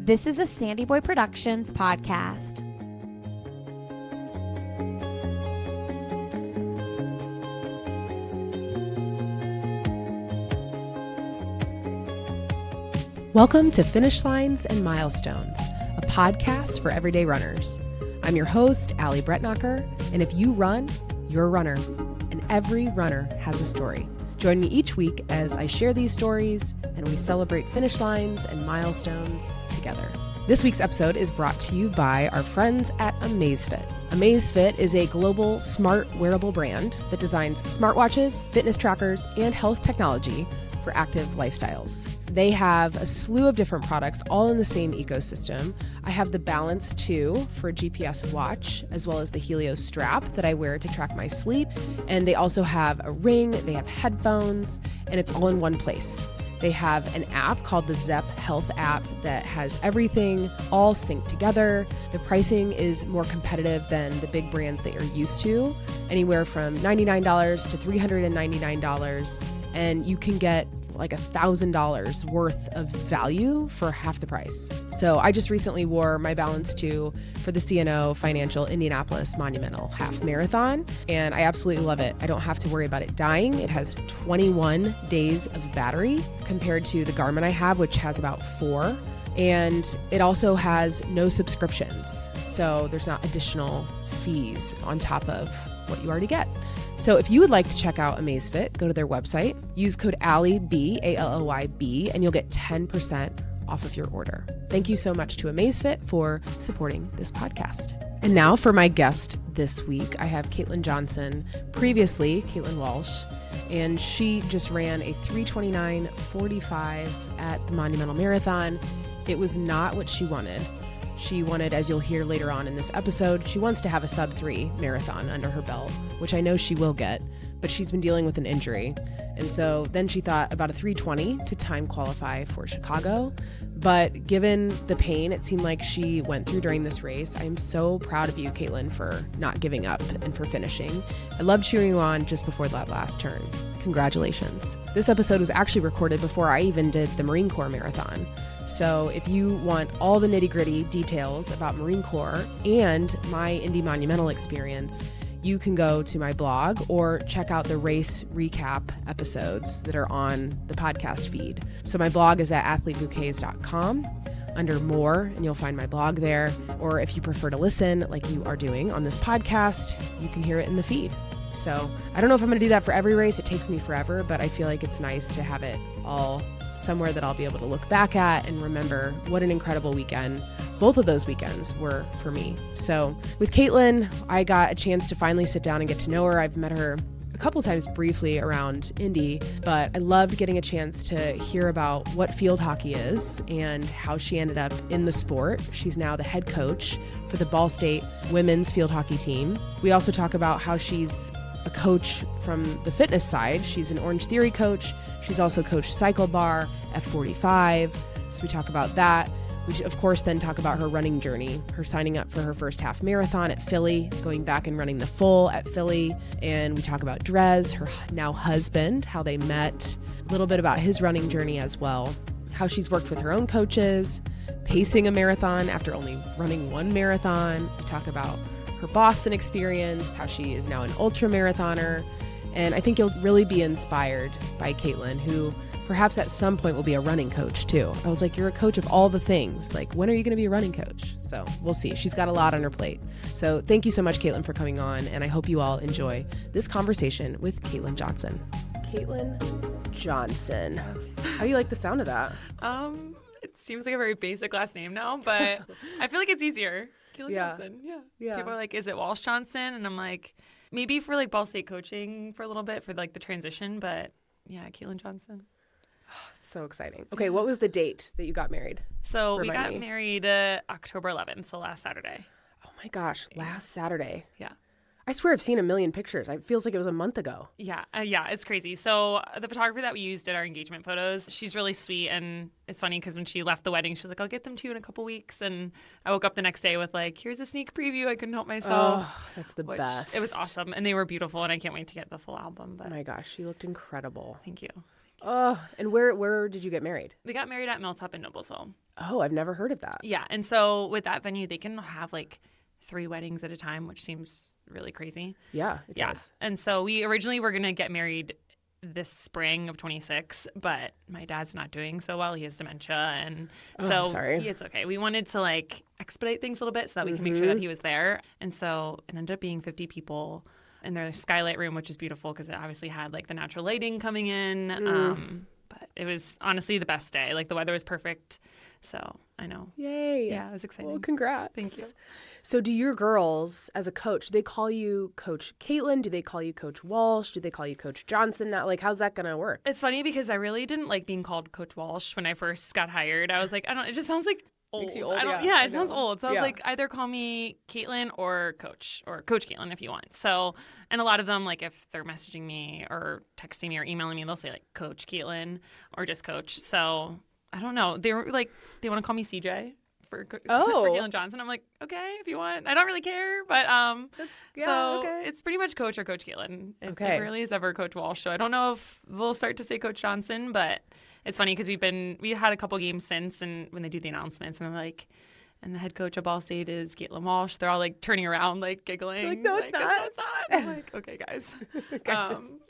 This is a Sandy Boy Productions podcast. Welcome to Finish Lines and Milestones, a podcast for everyday runners. I'm your host, Allie Bretnacher, and if you run, you're a runner, and every runner has a story. Join me each week as I share these stories and we celebrate finish lines and milestones together. This week's episode is brought to you by our friends at Amazfit. Amazfit is a global smart wearable brand that designs smartwatches, fitness trackers, and health technology for active lifestyles. They have a slew of different products all in the same ecosystem. I have the Balance 2 for a GPS watch, as well as the Helios strap that I wear to track my sleep. And they also have a ring, they have headphones, and it's all in one place. They have an app called the Zepp Health app that has everything all synced together. The pricing is more competitive than the big brands that you're used to, anywhere from $99 to $399. And you can get like $1,000 worth of value for half the price. So I just recently wore my Balance 2 for the CNO Financial Indianapolis Monumental Half Marathon, and I absolutely love it. I don't have to worry about it dying. It has 21 days of battery compared to the Garmin I have, which has about 4. And it also has no subscriptions. So there's not additional fees on top of what you already get. So if you would like to check out Amazfit, go to their website, use code ALLYB, ALLYB, and you'll get 10% off of your order. Thank you so much to Amazfit for supporting this podcast. And now for my guest this week, I have Caitlin Johnson, previously Caitlin Walsh, and she just ran a 3:29:45 at the Monumental Marathon. It was not what she wanted. She wanted, as you'll hear later on in this episode, she wants to have a sub-3 marathon under her belt, which I know she will get, but she's been dealing with an injury. And so then she thought about a 3:20 to time qualify for Chicago. But given the pain it seemed like she went through during this race, I am so proud of you, Caitlin, for not giving up and for finishing. I loved cheering you on just before that last turn. Congratulations. This episode was actually recorded before I even did the Marine Corps Marathon. So if you want all the nitty-gritty details about Marine Corps and my Indy Monumental experience, you can go to my blog or check out the race recap episodes that are on the podcast feed. So my blog is at athletebouquets.com under more, and you'll find my blog there. Or if you prefer to listen like you are doing on this podcast, you can hear it in the feed. So I don't know if I'm going to do that for every race. It takes me forever, but I feel like it's nice to have it all somewhere that I'll be able to look back at and remember what an incredible weekend both of those weekends were for me. So with Caitlin, I got a chance to finally sit down and get to know her. I've met her a couple times briefly around Indy, but I loved getting a chance to hear about what field hockey is and how she ended up in the sport. She's now the head coach for the Ball State women's field hockey team. We also talk about how she's a coach from the fitness side. She's an OrangeTheory coach. She's also coached CycleBar, F45. So we talk about that. We, of course, then talk about her running journey, her signing up for her first half marathon at Philly, going back and running the full at Philly. And we talk about Drez, her now husband, how they met, a little bit about his running journey as well, how she's worked with her own coaches, pacing a marathon after only running one marathon. We talk about her Boston experience, how she is now an ultramarathoner. And I think you'll really be inspired by Caitlin, who perhaps at some point will be a running coach too. I was like, you're a coach of all the things. Like, when are you going to be a running coach? So we'll see. She's got a lot on her plate. So thank you so much, Caitlin, for coming on. And I hope you all enjoy this conversation with Caitlin Johnson. Caitlin Johnson. Yes. How do you like the sound of that? It seems like a very basic last name now, but I feel like it's easier. Caitlin Johnson. Yeah. People are like, is it Walsh Johnson? And I'm like, maybe for like Ball State coaching for a little bit for like the transition, but yeah, Caitlin Johnson. It's so exciting. Okay, what was the date that you got married? So we got married October 11th, so last Saturday. Oh my gosh, last Saturday. Yeah. I swear I've seen a million pictures. It feels like it was a month ago. Yeah, it's crazy. So the photographer that we used did our engagement photos. She's really sweet, and it's funny because when she left the wedding, she was like, I'll get them to you in a couple weeks. And I woke up the next day with like, here's a sneak preview. I couldn't help myself. Oh, that's the best. It was awesome, and they were beautiful, and I can't wait to get the full album. But oh my gosh, she looked incredible. Thank you. Oh, and where did you get married? We got married at Milltop in Noblesville. Oh, I've never heard of that. Yeah. And so with that venue, they can have like 3 weddings at a time, which seems really crazy. Yeah, it does. And so we originally were going to get married this spring of 26, but my dad's not doing so well. He has dementia. And so sorry. It's okay. We wanted to like expedite things a little bit so that we can make sure that he was there. And so it ended up being 50 people in their skylight room, which is beautiful because it obviously had like the natural lighting coming in. But it was honestly the best day. Like the weather was perfect. So I know. Yay. Yeah, it was exciting. Well, congrats. Thank you. So do your girls, as a coach, do they call you Coach Caitlin? Do they call you Coach Walsh? Do they call you Coach Johnson now? Like, how's that going to work? It's funny because I really didn't like being called Coach Walsh when I first got hired. I was like, it just sounds like old. Makes you old, it sounds old. So I was like, either call me Caitlin or Coach Caitlin if you want. So, and a lot of them, like if they're messaging me or texting me or emailing me, they'll say like Coach Caitlin or just Coach. So I don't know. They were like, they want to call me CJ for Caitlin Johnson. I'm like, okay, if you want. I don't really care, but it's pretty much Coach or Coach Caitlin. It really is ever Coach Walsh. So I don't know if they'll start to say Coach Johnson, but it's funny because we had a couple games since, and when they do the announcements, and they're like, and the head coach of Ball State is Caitlin Walsh. They're all like turning around, like giggling. You're like, no, it's not. No, it's not. I'm like, okay, guys.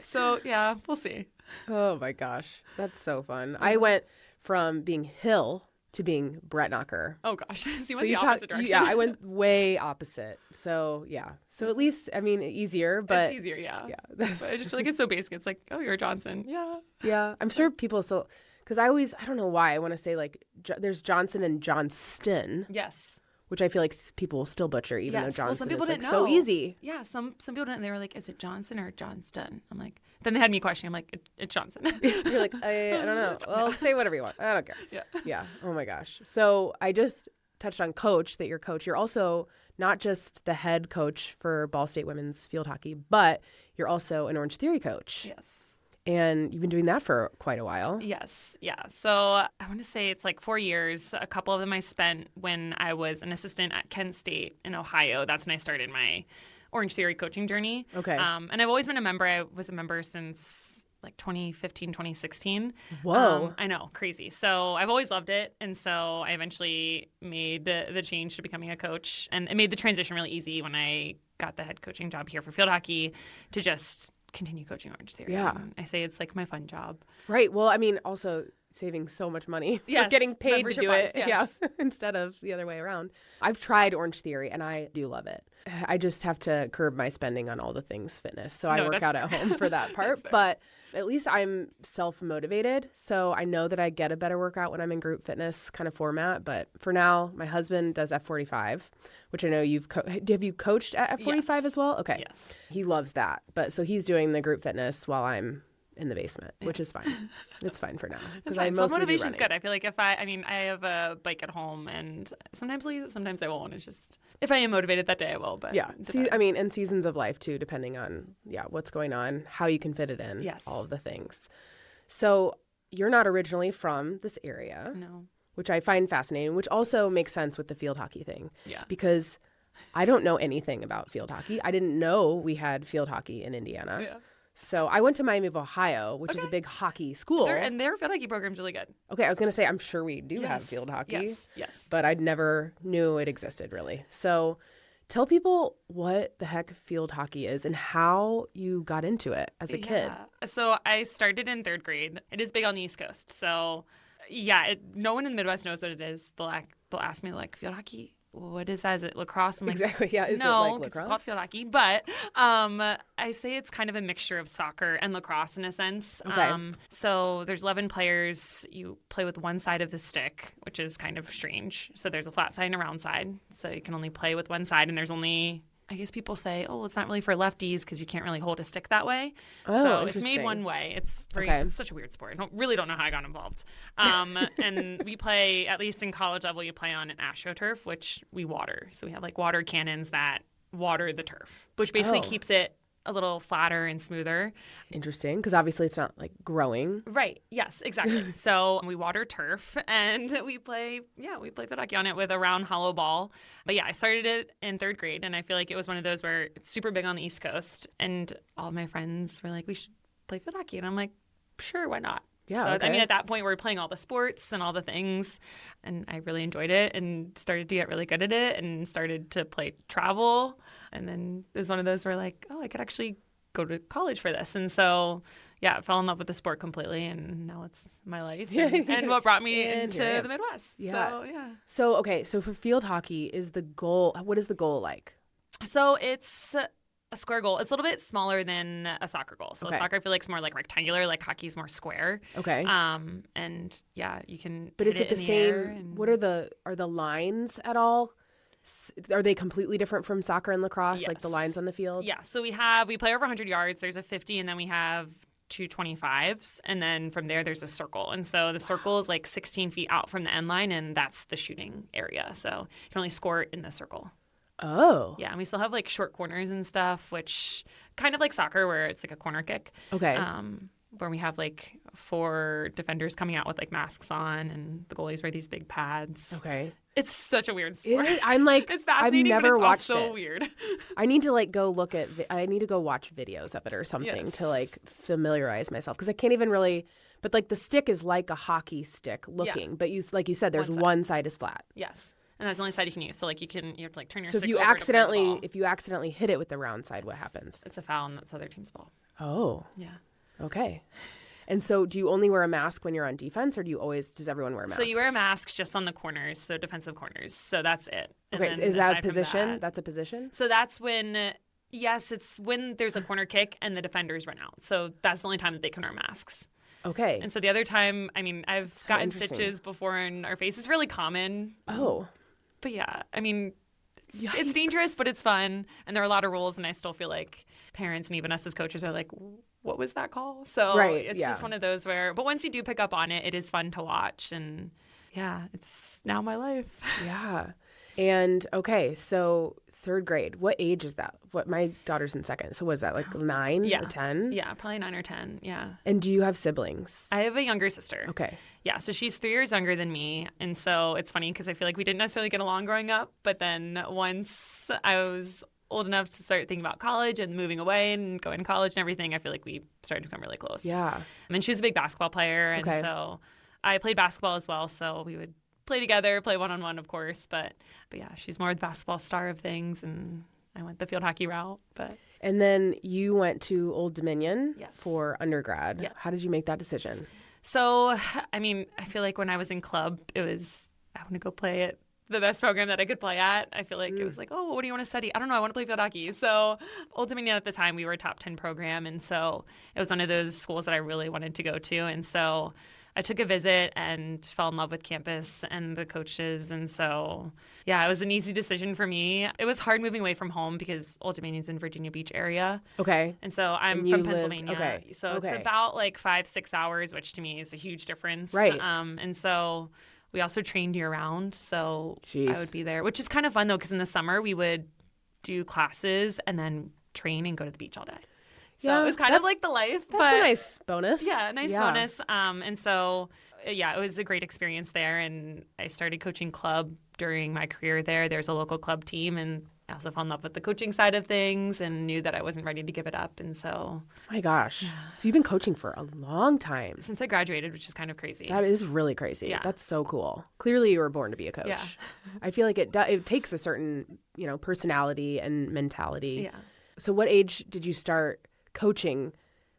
So yeah, we'll see. Oh my gosh, that's so fun. I went from being Hill to being Brett Knocker. Oh gosh, so you went the opposite direction. Yeah, I went way opposite. So yeah, so at least easier, but it's easier, yeah. But I just feel like it's so basic. It's like, oh, you're a Johnson, yeah. I'm sure people still, because I don't know why I want to say like there's Johnson and Johnston. Yes. Which I feel like people will still butcher, even though Johnson well, some people is didn't like know. so easy. Yeah, some people didn't. They were like, "Is it Johnson or Johnston?" I'm like, then they had me questioning. I'm like, "It's Johnson." You're like, I don't know. Well, say whatever you want. I don't care. Yeah. Oh my gosh. So I just touched on coach. That you're coach. You're also not just the head coach for Ball State women's field hockey, but you're also an OrangeTheory coach. Yes. And you've been doing that for quite a while. Yes. Yeah. So I want to say it's like 4 years. A couple of them I spent when I was an assistant at Kent State in Ohio. That's when I started my OrangeTheory coaching journey. Okay. And I've always been a member. I was a member since like 2015, 2016. Whoa. I know. Crazy. So I've always loved it. And so I eventually made the change to becoming a coach. And it made the transition really easy when I got the head coaching job here for field hockey to just continue coaching OrangeTheory. Yeah. And I say it's like my fun job. Right. Well, I mean, also saving so much money for getting paid to do it. Yes. Yeah. Instead of the other way around. I've tried OrangeTheory and I do love it. I just have to curb my spending on all the things fitness. So I work out at home for that part. But at least I'm self-motivated. So I know that I get a better workout when I'm in group fitness kind of format. But for now, my husband does F45, which I know have you coached at F45 as well? Okay. Yes. He loves that. But so he's doing the group fitness while I'm in the basement, which is fine. It's fine for now because I mostly motivation's do good. I feel like I have a bike at home, and sometimes I'll use it, sometimes I won't. It's just if I am motivated that day, I will. But yeah, and seasons of life too, depending on what's going on, how you can fit it in, all of the things. So you're not originally from this area, no, which I find fascinating, which also makes sense with the field hockey thing, because I don't know anything about field hockey. I didn't know we had field hockey in Indiana. Yeah. So I went to Miami of Ohio, which is a big hockey school. And their field hockey program's really good. Okay, I was going to say, I'm sure we do have field hockey. Yes. But I never knew it existed, really. So tell people what the heck field hockey is and how you got into it as a kid. So I started in 3rd grade. It is big on the East Coast. So, no one in the Midwest knows what it is. They'll ask me, like, field hockey? What is that? Is it lacrosse? I'm like, exactly. Yeah. Is it like lacrosse? It's called field hockey. But I say it's kind of a mixture of soccer and lacrosse in a sense. Okay. So there's 11 players. You play with one side of the stick, which is kind of strange. So there's a flat side and a round side. So you can only play with one side. And there's only, I guess people say, oh, it's not really for lefties because you can't really hold a stick that way. Oh, so it's made one way. It's such a weird sport. I really don't know how I got involved. And we play, at least in college level, you play on an AstroTurf, which we water. So we have like water cannons that water the turf, which basically keeps it a little flatter and smoother. Interesting, because obviously it's not like growing. Right. Yes, exactly. So we water turf and we play field hockey on it with a round hollow ball. But I started it in 3rd grade, and I feel like it was one of those where it's super big on the East Coast, and all of my friends were like, we should play field hockey. And I'm like, sure, why not? Yeah. So, Okay. I mean, at that point, we were playing all the sports and all the things, and I really enjoyed it and started to get really good at it and started to play travel. And then it was one of those where like, oh, I could actually go to college for this. And so, yeah, I fell in love with the sport completely, and now it's my life and what brought me into the Midwest. Yeah. So, yeah. So, okay. So for field hockey, is the goal, what is the goal like? So it's a square goal. It's a little bit smaller than a soccer goal. So Okay. soccer, I feel like, is more like rectangular. Like hockey's more square. Okay. And yeah, you can. But hit is it the in air same? and- What are the lines at all? Are they completely different from soccer and lacrosse, like the Yes. lines on the field? Yeah. So we play over 100 yards. There's a 50, and then we have two 25s, and then from there's a circle. And so the circle is like 16 feet out from the end line, and that's the shooting area. So you can only score in the circle. Oh. Yeah, and we still have like short corners and stuff, which kind of like soccer where it's like a corner kick. Okay. Where we have like 4 defenders coming out with like masks on, and the goalies wear these big pads. Okay. It's such a weird sport. I'm like, it's I've fascinating, never but it's watched also it. weird. I need to like go look at. I need to go watch videos of it or something Yes. to like familiarize myself because I can't even really. But like the stick is like a hockey stick looking, but like you said, there's one side is flat. Yes. And that's the only side you can use. So like you have to like turn your So stick if you over to play the accidentally ball. hit it with the round side, what happens? It's a foul, and that's other team's ball. Oh, Yeah. okay. And so do you only wear a mask when you're on defense, or does everyone wear masks? So you wear a mask just on the corners, so defensive corners. So that's it. And Okay, then is that a aside from position? that- That's a position? So that's when, yes, it's when there's a corner kick and the defenders run out. So that's the only time that they can wear masks. Okay. And so the other time, I mean, I've gotten interesting. stitches before in our face. It's really common. Oh. But yeah, I mean, Yikes. it's dangerous, but it's fun. And there are a lot of rules. And I still feel like parents and even us as coaches are like, what was that call? So Right, it's yeah. just one of those where, but once you do pick up on it, it is fun to watch. And yeah, it's now my life. Yeah. And okay, so 3rd grade. What age is that? My daughter's in 2nd. So what is that, like 9 Yeah. or 10? Yeah, probably 9 or 10. Yeah. And do you have siblings? I have a younger sister. Okay. Yeah, so she's 3 years younger than me. And so it's funny because I feel like we didn't necessarily get along growing up. But then once I was old enough to start thinking about college and moving away and going to college and everything, I feel like we started to become really close. Yeah. I mean, she was a big basketball player. And Okay. so I played basketball as well. So we would play together, play one-on-one, of course. But yeah, she's more the basketball star of things. And I went the field hockey route. But And then you went to Old Dominion Yes. for undergrad. Yeah. How did you make that decision? so, I mean, I feel like when I was in club, it was, I want to go play at the best program that I could play at. I feel like it was like, oh, what do you want to study? I don't know. I want to play field hockey. So Old Dominion at the time, we were a top 10 program. And so it was one of those schools that I really wanted to go to. And so I took a visit and fell in love with campus and the coaches. And so, yeah, it was an easy decision for me. It was hard moving away from home because Old Dominion's in Virginia Beach area. Okay. And so I'm And you from lived- Pennsylvania. okay, So okay. it's about like 5-6 hours, which to me is a huge difference. Right. And so we also trained year round. So Jeez. I would be there, which is kind of fun though, because in the summer we would do classes and then train and go to the beach all day. So Yeah, it was kind of that's- like the life. That's but a nice bonus. yeah, nice bonus. And so, yeah, it was a great experience there. And I started coaching club during my career there. There's a local club team, and I also fell in love with the coaching side of things and knew that I wasn't ready to give it up. And so, My gosh. So you've been coaching for a long time. since I graduated, which is kind of crazy. That is really crazy. Yeah. That's so cool. Clearly you were born to be a coach. Yeah. I feel like it takes a certain, personality and mentality. Yeah. So what age did you start coaching?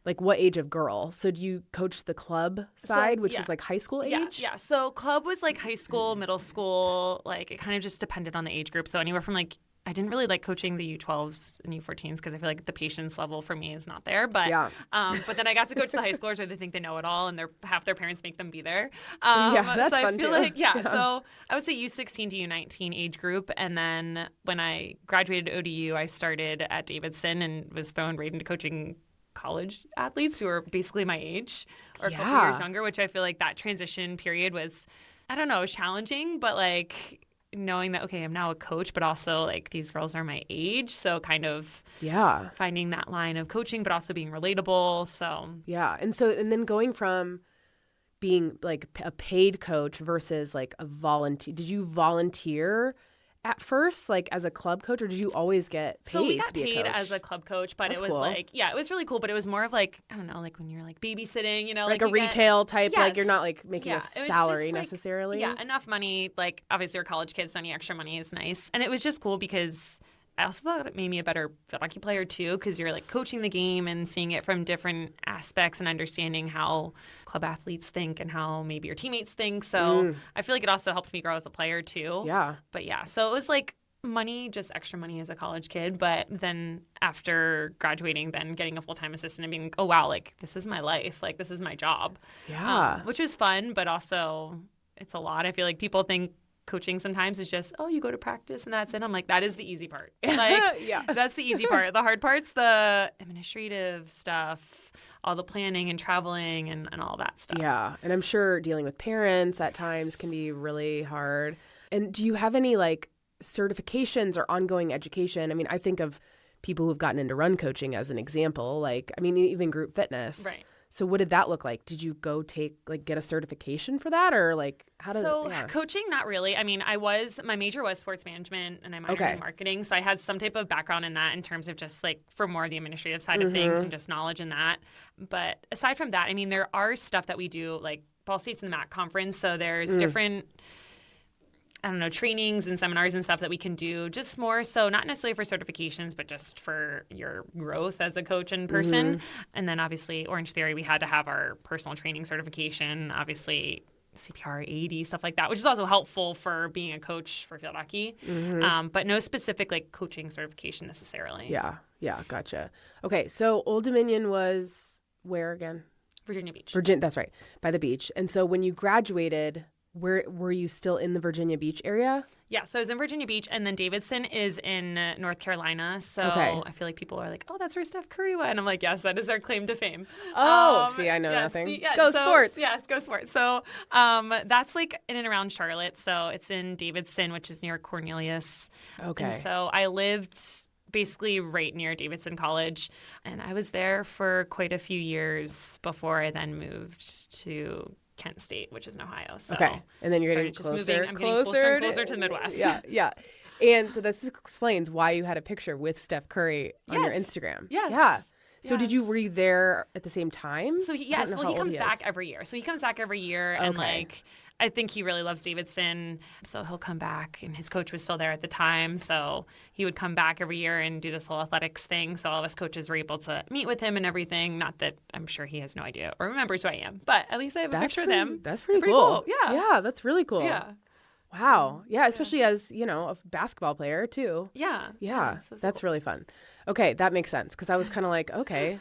Like what age of girl? So do you coach the club side, which yeah. was like high school age? Yeah. So club was like high school, middle school. Like it kind of just depended on the age group. So anywhere from like, I didn't really like coaching the U12s and U14s because I feel like the patience level for me is not there. But Yeah. But then I got to coach the high schoolers where they think they know it all and half their parents make them be there. Yeah, that's so fun I feel too. like Yeah. So I would say U16 to U19 age group, and then when I graduated ODU, I started at Davidson and was thrown right into coaching college athletes who are basically my age or a couple Yeah. years younger, which I feel like that transition period was, I don't know, challenging, but like knowing that, okay, I'm now a coach, but also like these girls are my age. So kind of Yeah. finding that line of coaching, but also being relatable. So Yeah. And then going from being like a paid coach versus like a volunteer. Did you volunteer at first, like as a club coach, or did you always get paid So we got to be paid a coach? as a club coach, but That's it was cool. like, yeah, it was really cool. But it was more of like, I don't know, like when you're like babysitting, you know, like a a retail type, like you're not Yes. like making Yeah, a it was salary just, like, necessarily. Yeah, enough money. Like obviously, our college kids, so any extra money is nice, and it was just cool because I also thought it made me a better field hockey player too, because you're like coaching the game and seeing it from different aspects and understanding how club athletes think and how maybe your teammates think. So I feel like it also helped me grow as a player too. Yeah. But yeah, so it was like money, just extra money as a college kid. But then after graduating, then getting a full-time assistant and being, oh wow, like this is my life, like this is my job. Yeah. Which was fun, but also it's a lot. I feel like people think coaching sometimes is just, oh, you go to practice and that's it. I'm like, that is the easy part. Like, Yeah. that's the easy part. The hard part's the administrative stuff, all the planning and traveling and all that stuff. Yeah. And I'm sure dealing with parents at times can be really hard. And do you have any like certifications or ongoing education? I mean, I think of people who've gotten into run coaching as an example, like, I mean, even group fitness. Right. So what did that look like? Did you go get a certification for that, or like how does coaching, not really. I mean, my major was sports management and I minored in marketing. So I had some type of background in that in terms of just like for more of the administrative side of things and just knowledge in that. But aside from that, I mean, there are stuff that we do, like Ball State's in the MAC conference. So there's different, I don't know, trainings and seminars and stuff that we can do, just more so not necessarily for certifications, but just for your growth as a coach and person. And then obviously OrangeTheory, we had to have our personal training certification, obviously CPR 80, stuff like that, which is also helpful for being a coach for field hockey. But no specific like coaching certification necessarily. Yeah. Yeah. Gotcha. Okay. So Old Dominion was where again? Virginia Beach. That's right. By the beach. And so when you graduated, where were you still in the Virginia Beach area? Yeah, so I was in Virginia Beach, and then Davidson is in North Carolina. So I feel like people are like, oh, that's where Steph Curry went. And I'm like, yes, that is our claim to fame. Oh, see, I know nothing. Sports. Yes, go sports. So that's like in and around Charlotte. So it's in Davidson, which is near Cornelius. Okay. And so I lived basically right near Davidson College, and I was there for quite a few years before I then moved to Kent State, which is in Ohio. So okay. And then you're getting closer. I'm getting closer and closer to the Midwest. Yeah, yeah. And so this explains why you had a picture with Steph Curry on your Instagram. Yes. Yeah. So were you there at the same time? So he comes back every year. So he comes back every year and like I think he really loves Davidson. So he'll come back, and his coach was still there at the time. So he would come back every year and do this whole athletics thing. So all of us coaches were able to meet with him and everything. Not that I'm sure he has no idea or remembers who I am, but at least I have a picture of him. That's pretty cool. Yeah. Yeah, that's really cool. Yeah. Wow. Yeah, especially as, a basketball player too. Yeah. Yeah. So that's cool. really fun. Okay, that makes sense, because I was kind of like, okay,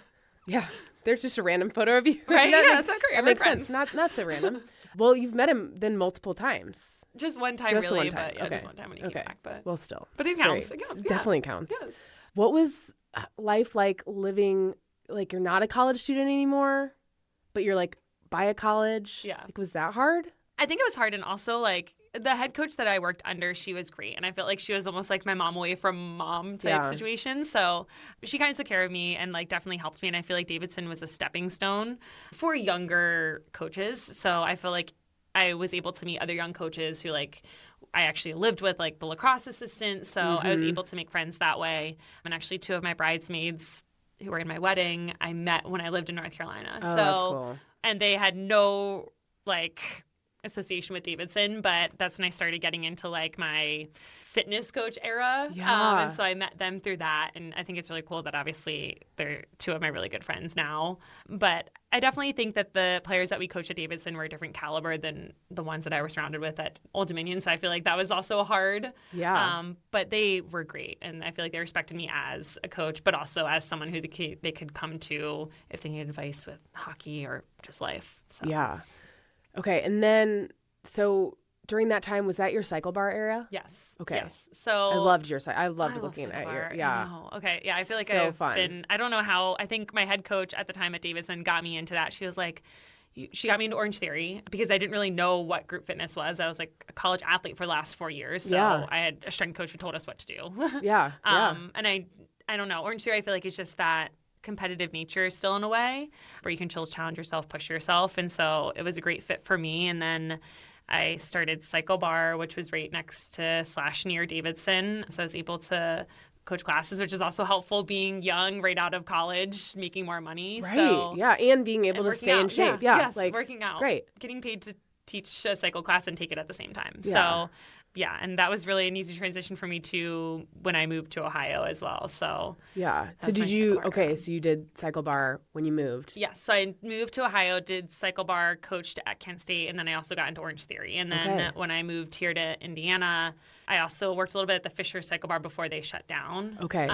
yeah, there's just a random photo of you. Right? That's not great. That makes sense. Not so random. Well, you've met him then multiple times. Just one time, just really. One time. But just one time when he came back. But well, still. But it counts. It counts. Definitely counts. Yes. What was life like living, like you're not a college student anymore, but you're like by a college? Yeah. Like, was that hard? I think it was hard, and also like the head coach that I worked under, she was great, and I felt like she was almost like my mom away from mom type situation. So she kind of took care of me and like definitely helped me, and I feel like Davidson was a stepping stone for younger coaches. So I feel like I was able to meet other young coaches who like I actually lived with, like the lacrosse assistant. So I was able to make friends that way. And actually 2 of my bridesmaids who were in my wedding, I met when I lived in North Carolina. Oh, that's cool. And they had no like association with Davidson, but that's when I started getting into like my fitness coach era. Yeah. And so I met them through that. And I think it's really cool that obviously they're 2 of my really good friends now. But I definitely think that the players that we coached at Davidson were a different caliber than the ones that I was surrounded with at Old Dominion. So I feel like that was also hard. Yeah. But they were great. And I feel like they respected me as a coach, but also as someone who they could come to if they needed advice with hockey or just life. So. Yeah. Okay. And then, so during that time, was that your CycleBar era? Yes. Okay. Yes. So I loved I loved looking at CycleBar. your, yeah. I know. Okay. Yeah. I feel like So I've fun. been, I don't know how, I think my head coach at the time at Davidson got me into that. She was like, she got me into OrangeTheory because I didn't really know what group fitness was. I was like a college athlete for the last 4 years. So I had a strength coach who told us what to do. Yeah. And I don't know. OrangeTheory, I feel like it's just that competitive nature still in a way where you can challenge yourself, push yourself. And so it was a great fit for me. And then I started CycleBar, which was right next to / near Davidson. So I was able to coach classes, which is also helpful being young, right out of college, making more money. Right. So, yeah. And being able to stay in shape. Yeah. Yes, like, working out. Great. Getting paid to teach a cycle class and take it at the same time. Yeah. So, yeah. And that was really an easy transition for me to when I moved to Ohio as well. So, yeah. So did you, so you did CycleBar when you moved? Yes. So I moved to Ohio, did CycleBar, coached at Kent State, and then I also got into OrangeTheory. And then when I moved here to Indiana, I also worked a little bit at the Fisher CycleBar before they shut down. Okay.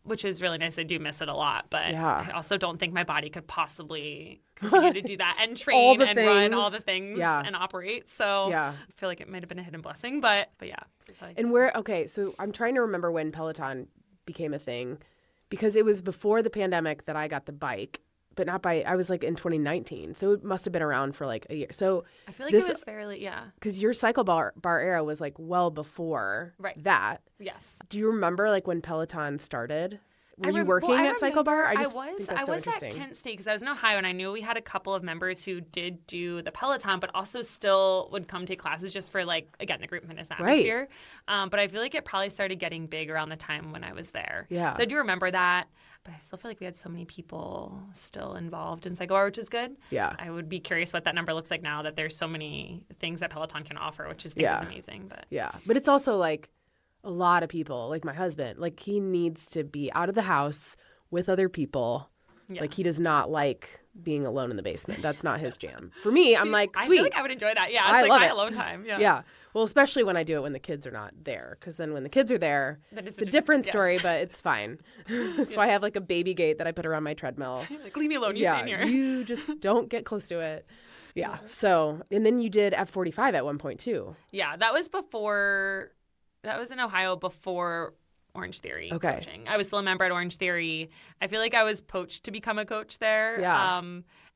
Which is really nice. I do miss it a lot, but I also don't think my body could possibly continue to do that and train and run all the things and operate. So I feel like it might have been a hidden blessing, but yeah. And so I'm trying to remember when Peloton became a thing, because it was before the pandemic that I got the bike. But I was like in 2019. So it must have been around for like a year. So I feel like it was fairly, because your CycleBar era was like well before that. Yes. Do you remember like when Peloton started? Were you working at CycleBar? I was at Kent State because I was in Ohio, and I knew we had a couple of members who did do the Peloton, but also still would come take classes just for like, again, the group fitness atmosphere. Right. But I feel like it probably started getting big around the time when I was there. Yeah. So I do remember that. But I still feel like we had so many people still involved in CycleBar, which is good. Yeah. I would be curious what that number looks like now that there's so many things that Peloton can offer, which is amazing. But but it's also like a lot of people, like my husband, like he needs to be out of the house with other people. Yeah. Like he does not like being alone in the basement. That's not his jam. For me, I'm like, sweet. I feel like I would enjoy that. Yeah, it's like my alone time. Yeah. Yeah. Well, especially when I do it when the kids are not there, because then when the kids are there, it's a different story, but it's fine. That's why I have like a baby gate that I put around my treadmill. Like, leave me alone. You stay in here. You just don't get close to it. Yeah. So, and then you did F45 at one point too. Yeah, that was before. That was in Ohio before OrangeTheory coaching. I was still a member at OrangeTheory. I feel like I was poached to become a coach there. Yeah.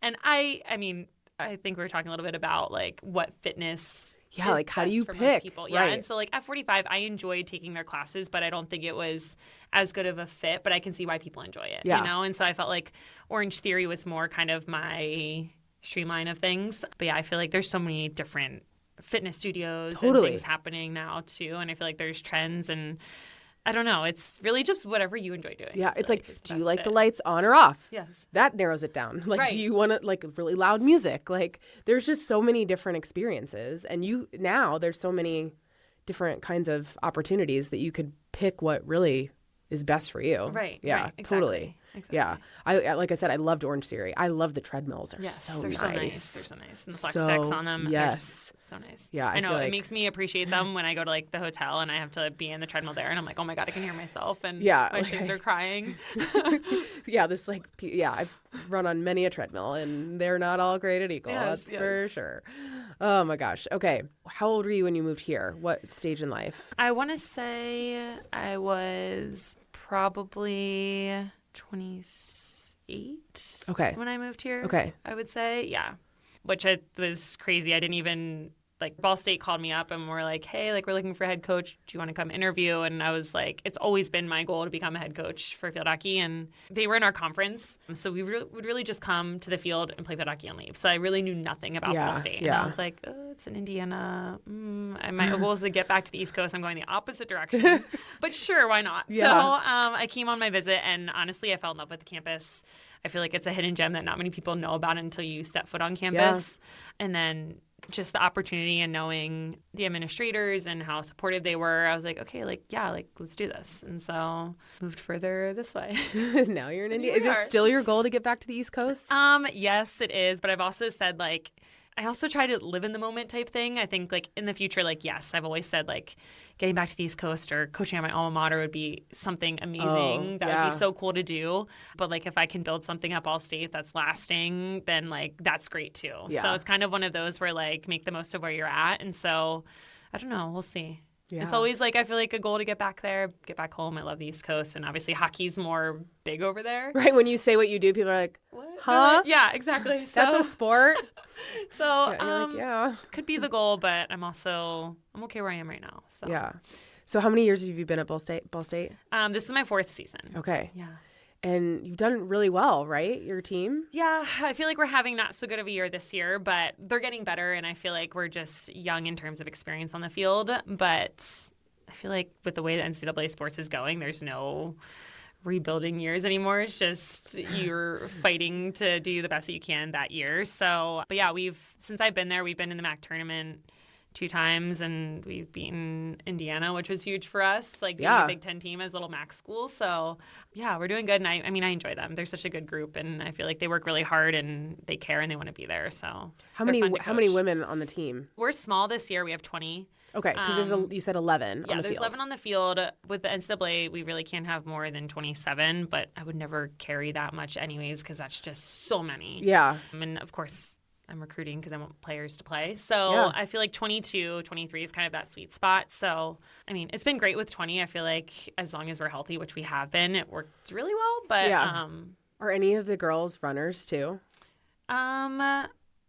And I mean, I think we were talking a little bit about like what fitness. Yeah, like how do you pick? People. Yeah, right. And so like F45, I enjoyed taking their classes, but I don't think it was as good of a fit. But I can see why people enjoy it. Yeah. You know, and so I felt like OrangeTheory was more kind of my streamline of things. But yeah, I feel like there's so many different fitness studios and things happening now too, and I feel like there's trends, and I don't know, it's really just whatever you enjoy doing. Yeah, it's like do you like the lights on or off? Yes, that narrows it down. Like do you want to like really loud music? Like there's just so many different experiences, and there's so many different kinds of opportunities that you could pick what really is best for you. Right. Yeah, right, exactly. Totally. Exactly. Yeah. I like I said, I loved OrangeTheory. I love the treadmills. They're so nice. They're so nice. And the flex decks on them. Yes. So nice. Yeah. I know. It makes me appreciate them when I go to like the hotel and I have to be in the treadmill there and I'm like, oh my God, I can hear myself and my shins are crying. I've run on many a treadmill and they're not all created equal. That's for sure. Oh my gosh. Okay. How old were you when you moved here? What stage in life? I want to say I was probably 28 when I moved here. I would say, which was crazy. I didn't even Ball State called me up and were like, hey, we're looking for a head coach. Do you want to come interview? And I was like, it's always been my goal to become a head coach for field hockey. And they were in our conference. So we would really just come to the field and play field hockey and leave. So I really knew nothing about Ball State. And I was like, oh, it's in Indiana. My goal is to get back to the East Coast. I'm going the opposite direction. But sure, why not? Yeah. So I came on my visit and honestly, I fell in love with the campus. I feel like it's a hidden gem that not many people know about until you step foot on campus. Yeah. And then just the opportunity and knowing the administrators and how supportive they were, I was like, okay, let's do this. And so moved further this way. Now you're in India. Is it still your goal to get back to the East Coast? Yes, it is. But I've also said I also try to live in the moment type thing. I think in the future, yes, I've always said getting back to the East Coast or coaching at my alma mater would be something amazing. That would be so cool to do. But if I can build something up All State that's lasting, then that's great too. Yeah. So it's kind of one of those where make the most of where you're at. And so I don't know, we'll see. Yeah. It's always I feel like a goal to get back there, get back home. I love the East Coast, and obviously hockey's more big over there. Right, when you say what you do, people are like, what? Huh? Yeah, exactly. That's a sport. So could be the goal, but I'm okay where I am right now. So yeah. So how many years have you been at Ball State? This is my 4th season. Okay. Yeah. And you've done really well, right? Your team? Yeah, I feel like we're having not so good of a year this year, but they're getting better. And I feel like we're just young in terms of experience on the field. But I feel like with the way the NCAA sports is going, there's no rebuilding years anymore. It's just you're fighting to do the best that you can that year. So, but yeah, since I've been there, we've been in the MAC tournament 2 times, and we've beaten Indiana, which was huge for us, like being a Big Ten team as little MAC school. So yeah, we're doing good. And I mean, I enjoy them. They're such a good group, and I feel like they work really hard and they care and they want to be there. So how many women on the team? We're small this year. We have 20. Okay, because you said 11 on the field. Yeah, there's 11 on the field. With the NCAA, we really can't have more than 27, but I would never carry that much anyways because that's just so many. Yeah. And of course, I'm recruiting because I want players to play. So I feel like 22, 23 is kind of that sweet spot. So, I mean, it's been great with 20. I feel like as long as we're healthy, which we have been, it worked really well. But are any of the girls runners too?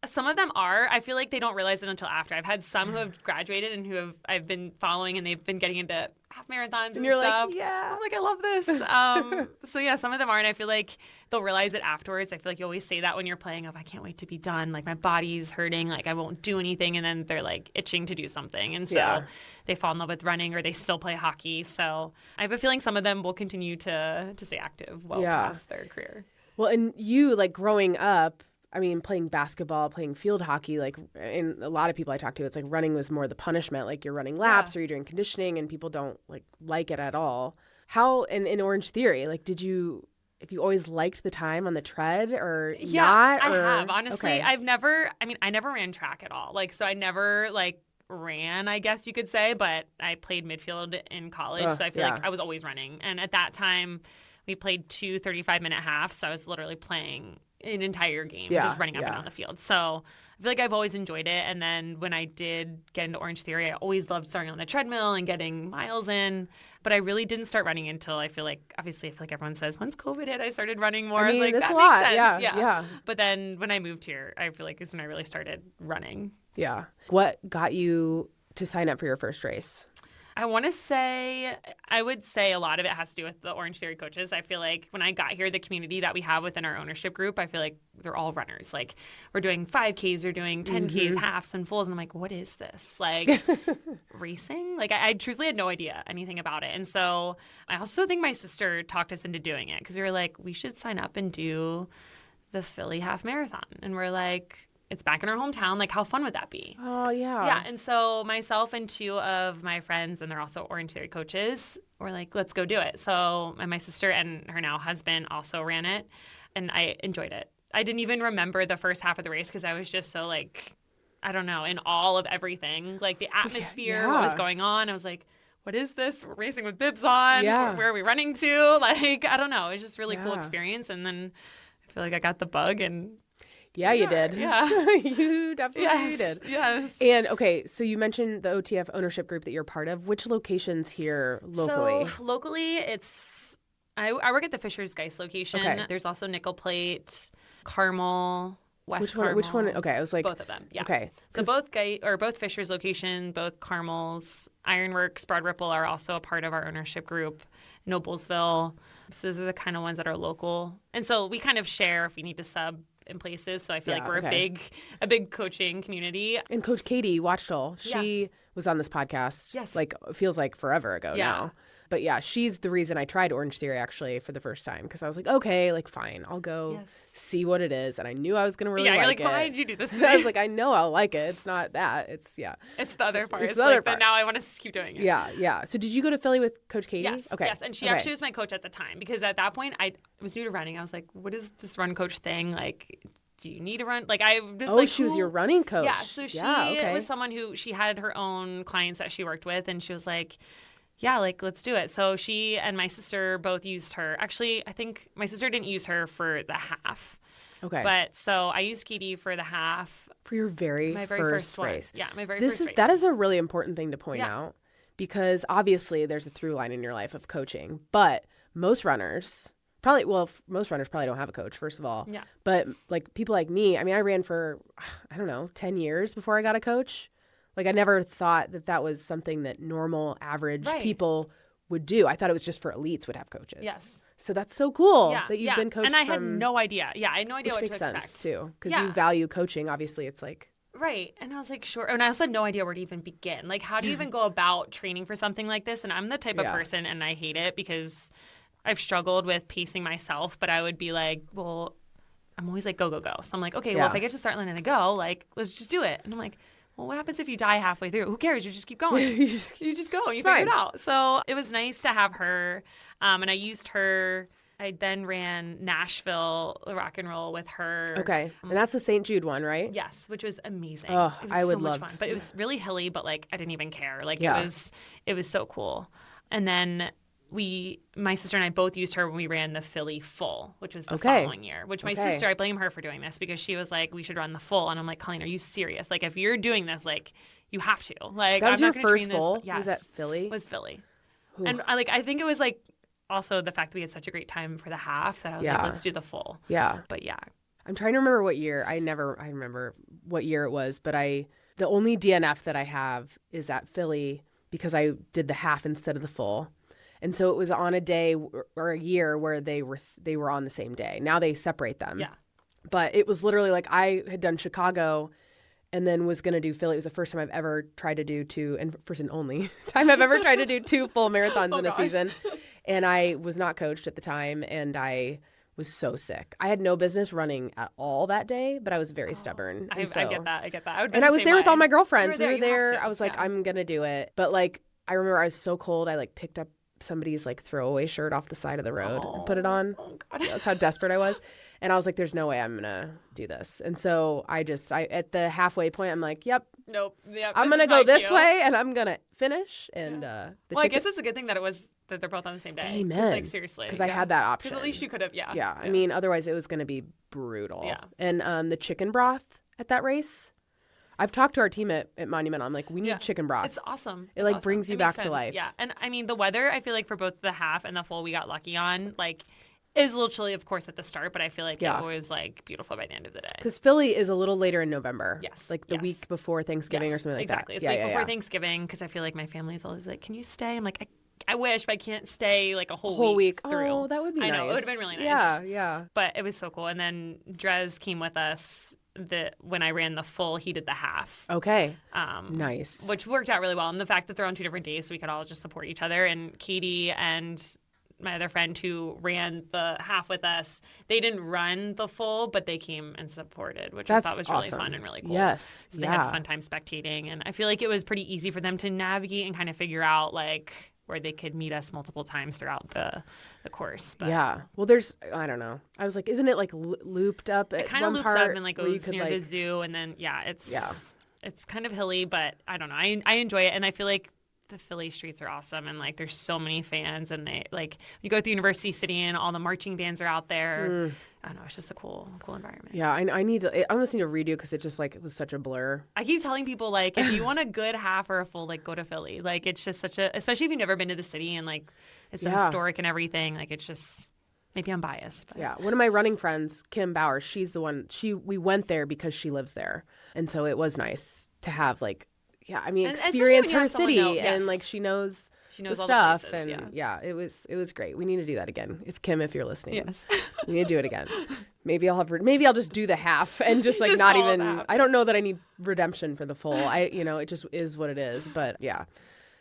Some of them are. I feel like they don't realize it until after. I've had some who have graduated and I've been following, and they've been getting into half marathons and you're stuff. Like, yeah. I'm like, I love this. So yeah, some of them are, and I feel like they'll realize it afterwards. I feel like you always say that when you're playing I can't wait to be done. Like my body's hurting. Like I won't do anything. And then they're like itching to do something. And so they fall in love with running, or they still play hockey. So I have a feeling some of them will continue to stay active well past their career. Well, and you, like growing up, I mean, playing basketball, playing field hockey, like, and a lot of people I talk to, it's like running was more the punishment. Like you're running laps or you're doing conditioning, and people don't like it at all. How, in OrangeTheory, like, have you always liked the time on the tread or not? I have. Honestly, I never ran track at all. Like, so I never ran, I guess you could say, but I played midfield in college. So I feel like I was always running. And at that time, we played 2 35-minute halves. So I was literally playing an entire game, just running up and down the field. So I feel like I've always enjoyed it. And then when I did get into OrangeTheory, I always loved starting on the treadmill and getting miles in. But I really didn't start running until I feel like everyone says, once COVID hit, I started running more. I mean, I was like, that's that a lot. makes sense. Yeah. But then when I moved here, I feel like is when I really started running. Yeah. What got you to sign up for your first race? I would say a lot of it has to do with the OrangeTheory coaches. I feel like when I got here, the community that we have within our ownership group, I feel like they're all runners. Like we're doing 5Ks, they're doing 10Ks, halves and fulls. And I'm like, what is this? Like racing? Like I truthfully had no idea anything about it. And so I also think my sister talked us into doing it because we were like, we should sign up and do the Philly half marathon. And we're like, it's back in our hometown. Like, how fun would that be? Oh, yeah. Yeah. And so myself and 2 of my friends, and they're also OrangeTheory coaches, were like, let's go do it. So and my sister and her now husband also ran it, and I enjoyed it. I didn't even remember the first half of the race because I was just so I don't know, in all of everything. Like the atmosphere, what was going on. I was like, what is this? We're racing with bibs on. Yeah. Where are we running to? Like, I don't know. It was just really cool experience. And then I feel like I got the bug and Yeah, you did. Yeah. You definitely did. Yes. And okay, so you mentioned the OTF ownership group that you're part of. Which locations here locally? So locally, it's I work at the Fisher's Geist location. Okay. There's also Nickel Plate, Carmel, West Carmel. Which one? Okay, I was like both of them. Yeah. Okay. So both Fisher's location, both Carmel's, Ironworks, Broad Ripple are also a part of our ownership group. Noblesville. So those are the kind of ones that are local. And so we kind of share if we need to sub in places. So I feel like we're a big coaching community. And Coach Katie Watchell, she was on this podcast. Yes. Like feels like forever ago now. But yeah, she's the reason I tried OrangeTheory actually for the first time because I was like, okay, like fine, I'll go see what it is. And I knew I was going to really like it. Yeah, you're like, why did you do this to me? I was like, I know I'll like it. It's not that. It's the other part. It's the other part. But now I want to keep doing it. Yeah. So did you go to Philly with Coach Katie? Yes. Okay. Yes. And she actually was my coach at the time because at that point I was new to running. I was like, what is this run coach thing? Like, do you need to run? Like I was she was your running coach. Yeah. So she was someone who she had her own clients that she worked with, and she was like, yeah, like let's do it. So she and my sister both used her. Actually, I think my sister didn't use her for the half. Okay. But so I used Katie for the half. For your very first race. Yeah, my very first race. That is a really important thing to point out because obviously there's a through line in your life of coaching, but most runners probably don't have a coach, first of all. Yeah. But like people like me, I mean, I ran for, 10 years before I got a coach. Like I never thought that was something that normal, average people would do. I thought it was just for elites would have coaches. Yes. So that's so cool that you've yeah. been coached. And I had no idea. Yeah, I had no idea what to expect. Which makes sense too, because you value coaching. Obviously, it's like right. And I was like, sure. And I also had no idea where to even begin. Like, how do you even go about training for something like this? And I'm the type of person, and I hate it because I've struggled with pacing myself. But I would be like, well, I'm always like, go, go, go. So I'm like, okay, well, if I get to start line to go, like, let's just do it. And I'm like, well, what happens if you die halfway through? Who cares? You just keep going. you just go and you figure it out. So it was nice to have her. And I used her. I then ran Nashville rock and roll with her. Okay. And that's the St. Jude one, right? Yes, which was amazing. Oh, it was I would so love. much fun. But it was really hilly, but like I didn't even care. Like it was so cool. And then my sister and I both used her when we ran the Philly full, which was the following year. Which my sister, I blame her for doing this because she was like, we should run the full. And I'm like, Colleen, are you serious? Like if you're doing this, like you have to. Like that was I'm your not gonna first train full? Yes. Was that Philly? It was Philly. Ooh. And I think it was like also the fact that we had such a great time for the half that I was like, let's do the full. Yeah. But yeah. I'm trying to remember what year. I remember what year it was, but the only DNF that I have is at Philly because I did the half instead of the full. And so it was on a day or a year where they were on the same day. Now they separate them. Yeah. But it was literally like I had done Chicago and then was going to do Philly. It was the first time I've ever tried to do two, and first and only time I've ever tried to do two full marathons in a season. And I was not coached at the time, and I was so sick. I had no business running at all that day, but I was very stubborn. I get that. I was there with all my girlfriends. We were there. I was like, I'm going to do it. But like, I remember I was so cold. I like picked up somebody's like throwaway shirt off the side of the road and put it on. Oh, God. That's how desperate I was. And I was like, there's no way I'm going to do this. And so I at the halfway point, I'm like, yep. I'm going to go this way and I'm going to finish. And I guess it's a good thing that they're both on the same day. Amen. Like seriously. Because I had that option. Because at least you could have, Yeah. I mean, otherwise it was going to be brutal. Yeah. And the chicken broth at that race, I've talked to our team at Monumental. I'm like, we need chicken broth. It's awesome. It like brings you back to life. Yeah. And I mean, the weather, I feel like for both the half and the full we got lucky on, like, it was a little chilly, of course, at the start, but I feel like it was like beautiful by the end of the day. Because Philly is a little later in November. Yes. Like the week before Thanksgiving or something like exactly. that. It's the week before Thanksgiving because I feel like my family's always like, can you stay? I'm like, I wish, but I can't stay like a whole week through. Oh, that would be nice. I know. It would have been really nice. Yeah. But it was so cool. And then Drez came with us when I ran the full, he did the half. Okay. Nice. Which worked out really well. And the fact that they're on 2 different days, so we could all just support each other. And Katie and my other friend who ran the half with us, they didn't run the full, but they came and supported, which I thought was really fun and really cool. Yes. So they had a fun time spectating. And I feel like it was pretty easy for them to navigate and kind of figure out like where they could meet us multiple times throughout the course. But yeah. Well, I don't know. I was like, isn't it like looped up at one part? It kind of loops up and like goes near the zoo. And then, it's kind of hilly, but I don't know. I enjoy it. And I feel like the Philly streets are awesome. And like, there's so many fans. And they like, you go through University City and all the marching bands are out there. I don't know. It's just a cool environment. Yeah. I almost need to redo because it just like, it was such a blur. I keep telling people like, if you want a good half or a full, like go to Philly. Like it's just especially if you've never been to the city and like it's so historic and everything. Like it's just, maybe I'm biased. But. Yeah. One of my running friends, Kim Bauer, she's the one, we went there because she lives there. And so it was nice to have like, experience her city and like she knows the stuff the places, and it was great. We need to do that again. If you're listening, yes, we need to do it again. Maybe I'll just do the half and just like not even. I don't know that I need redemption for the full. It just is what it is. But yeah.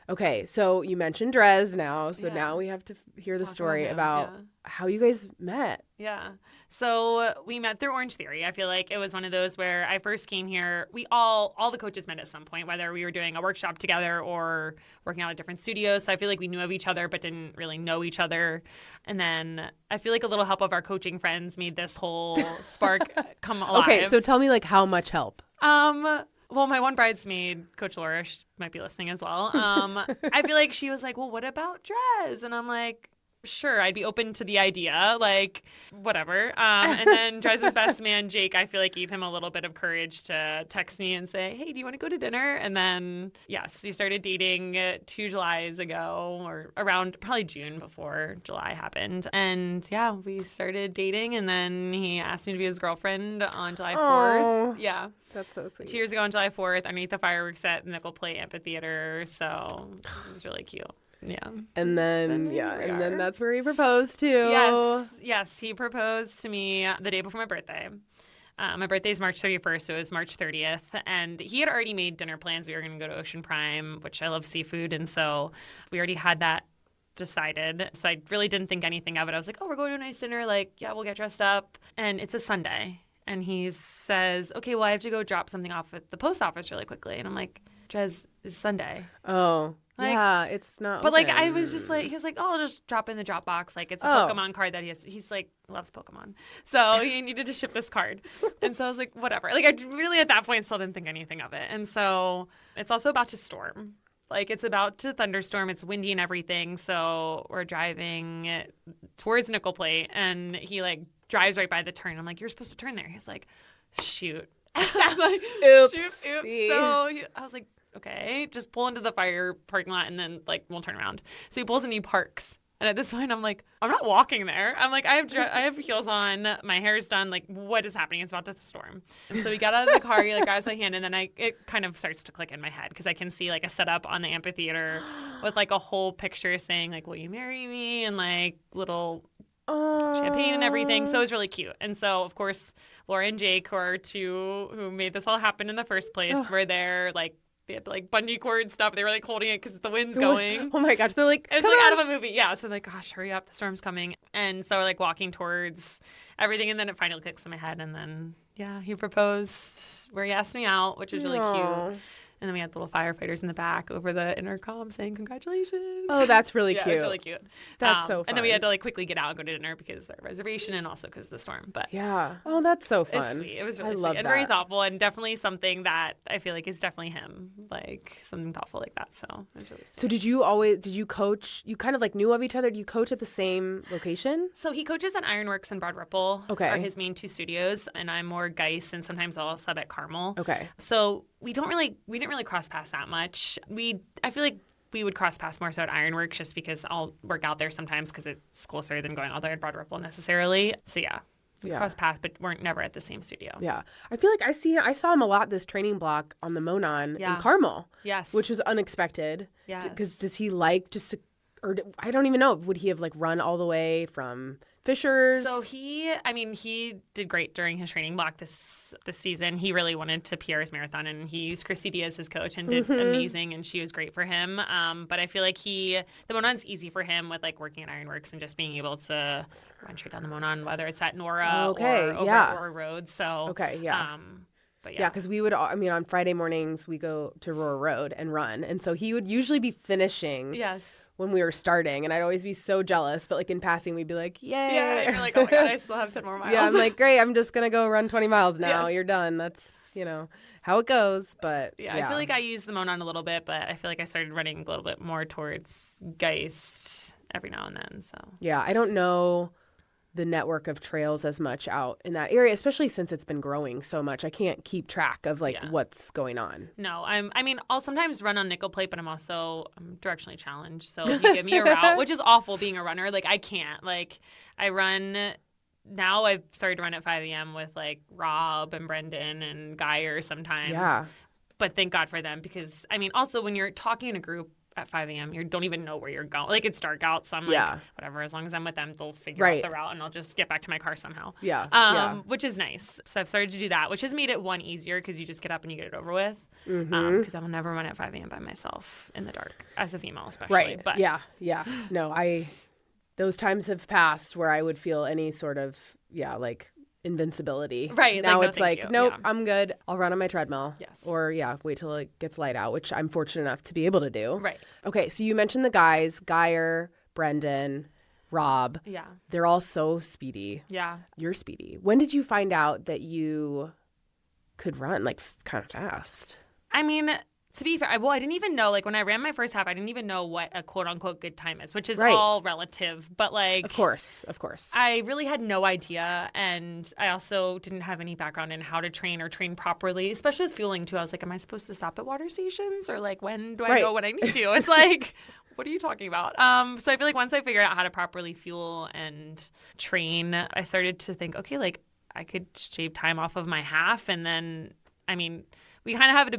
Okay, so you mentioned Drez now, so now we have to hear the story about how you guys met. Yeah. So we met through OrangeTheory. I feel like it was one of those where I first came here. We all the coaches met at some point, whether we were doing a workshop together or working out at different studios. So I feel like we knew of each other but didn't really know each other. And then I feel like a little help of our coaching friends made this whole spark come alive. Okay, so tell me like how much help? Well, my one bridesmaid, Coach Laura, she might be listening as well. I feel like she was like, well, what about Drez? And I'm like, sure, I'd be open to the idea, like, whatever. And then Drez's best man, Jake, I feel like gave him a little bit of courage to text me and say, hey, do you want to go to dinner? And then, yes, we started dating 2 Julys ago, or around probably June before July happened. And yeah, we started dating, and then he asked me to be his girlfriend on July 4th. Oh, yeah. That's so sweet. 2 years ago on July 4th, underneath the fireworks at the Nickel Plate Amphitheater. So it was really cute. Yeah. And then and then that's where he proposed to. Yes, he proposed to me the day before my birthday. My birthday is March 31st, so it was March 30th. And he had already made dinner plans. We were going to go to Ocean Prime, which I love seafood. And so we already had that decided. So I really didn't think anything of it. I was like, oh, we're going to a nice dinner. Like, yeah, we'll get dressed up. And it's a Sunday. And he says, okay, well, I have to go drop something off at the post office really quickly. And I'm like, Drez, it's Sunday. Oh, like, yeah, it's not But, open. like, I was just like, he was like, oh, I'll just drop in the drop box. Like, it's a Pokemon card that he's like, loves Pokemon. So he needed to ship this card. And so I was like, whatever. Like, I really at that point still didn't think anything of it. And so it's also about to storm. Like, it's about to thunderstorm. It's windy and everything. So we're driving towards Nickel Plate, and he, like, drives right by the turn. I'm like, you're supposed to turn there. He's like, shoot. I was like, oops. Oops. So I was like, okay, just pull into the fire parking lot, and then, like, we'll turn around. So he pulls and he parks. And at this point, I'm like, I'm not walking there. I'm like, I have heels on. My hair's done. Like, what is happening? It's about to storm. And so we got out of the car. He, like, grabs my hand, and then it kind of starts to click in my head because I can see, like, a setup on the amphitheater with, like, a whole picture saying, like, will you marry me? And, like, little champagne and everything. So it was really cute. And so, of course, Laura and Jake, who are two who made this all happen in the first place, were there, like, they had, like, bungee cord stuff. They were, like, holding it because the wind's going. Oh, my gosh. They're like, it's like out of a movie. Yeah. So, like, gosh, hurry up. The storm's coming. And so we're, like, walking towards everything. And then it finally clicks in my head. And then, yeah, he proposed where he asked me out, which was really cute. And then we had little firefighters in the back over the intercom saying congratulations. Oh, that's really cute. Yeah, it's really cute. That's so fun. And then we had to, like, quickly get out and go to dinner because of our reservation and also because of the storm. But yeah. Oh, that's so fun. It's sweet. It was really I sweet love and that. very thoughtful, and definitely something that I feel like is definitely him, like something thoughtful like that. So it was really sweet. So did you coach? You kind of, like, knew of each other. Do you coach at the same location? So he coaches at Ironworks and Broad Ripple. Okay. Are his main two studios, and I'm more Geist, and sometimes I'll sub at Carmel. Okay. So we didn't really cross paths that much. I feel like we would cross paths more so at Ironworks just because I'll work out there sometimes because it's closer than going all the way to Broad Ripple necessarily. So yeah. We crossed paths, but weren't never at the same studio. Yeah. I feel like I saw him a lot this training block on the Monon in Carmel. Yes. Which was unexpected. Yes. Because does he like just to, or I don't even know, would he have, like, run all the way from Fishers? So he did great during his training block this season. He really wanted to PR his marathon, and he used Chrissy D as his coach and did amazing, and she was great for him. But I feel like the Monon's easy for him with, like, working at Ironworks and just being able to run straight down the Monon, whether it's at Nora or over at Aurora Road. So okay, yeah. But yeah, because we would, on Friday mornings, we go to Aurora Road and run. And so he would usually be finishing when we were starting. And I'd always be so jealous. But, like, in passing, we'd be like, yay. Yeah, and you're like, oh, my God, I still have 10 more miles. Yeah, I'm like, great, I'm just going to go run 20 miles now. You're done. That's, how it goes. But, yeah, I feel like I use the Monon a little bit, but I feel like I started running a little bit more towards Geist every now and then. So yeah, I don't know the network of trails as much out in that area, especially since it's been growing so much. I can't keep track of, like, what's going on. No, I'll sometimes run on Nickel Plate, but I'm directionally challenged. So if you give me a route, which is awful being a runner, like, I can't. Like, I run now. I've started to run at 5 a.m. with, like, Rob and Brendan and Geyer sometimes. Yeah. But thank God for them because, also when you're talking in a group at 5 a.m., you don't even know where you're going. Like, it's dark out, so I'm like, whatever. As long as I'm with them, they'll figure out the route, and I'll just get back to my car somehow. Which is nice. So I've started to do that, which has made it easier because you just get up and you get it over with. Because I will never run at 5 a.m. by myself in the dark, as a female especially. Right. But yeah. No, those times have passed where I would feel any sort of, like, invincibility. Right. Now like, it's like, nope, I'm good. I'll run on my treadmill. Yes. Or, wait till it gets light out, which I'm fortunate enough to be able to do. Right. Okay, so you mentioned the guys, Geyer, Brendan, Rob. Yeah. They're all so speedy. Yeah. You're speedy. When did you find out that you could run, like, kind of fast? To be fair, I didn't even know, like, when I ran my first half, I didn't even know what a quote-unquote good time is, which is all relative. But, like... Of course. I really had no idea, and I also didn't have any background in how to train or train properly, especially with fueling, too. I was like, am I supposed to stop at water stations? Or, like, when do I know when I need to? It's like, what are you talking about? So I feel like once I figured out how to properly fuel and train, I started to think, okay, like, I could shave time off of my half, and then, we kind of had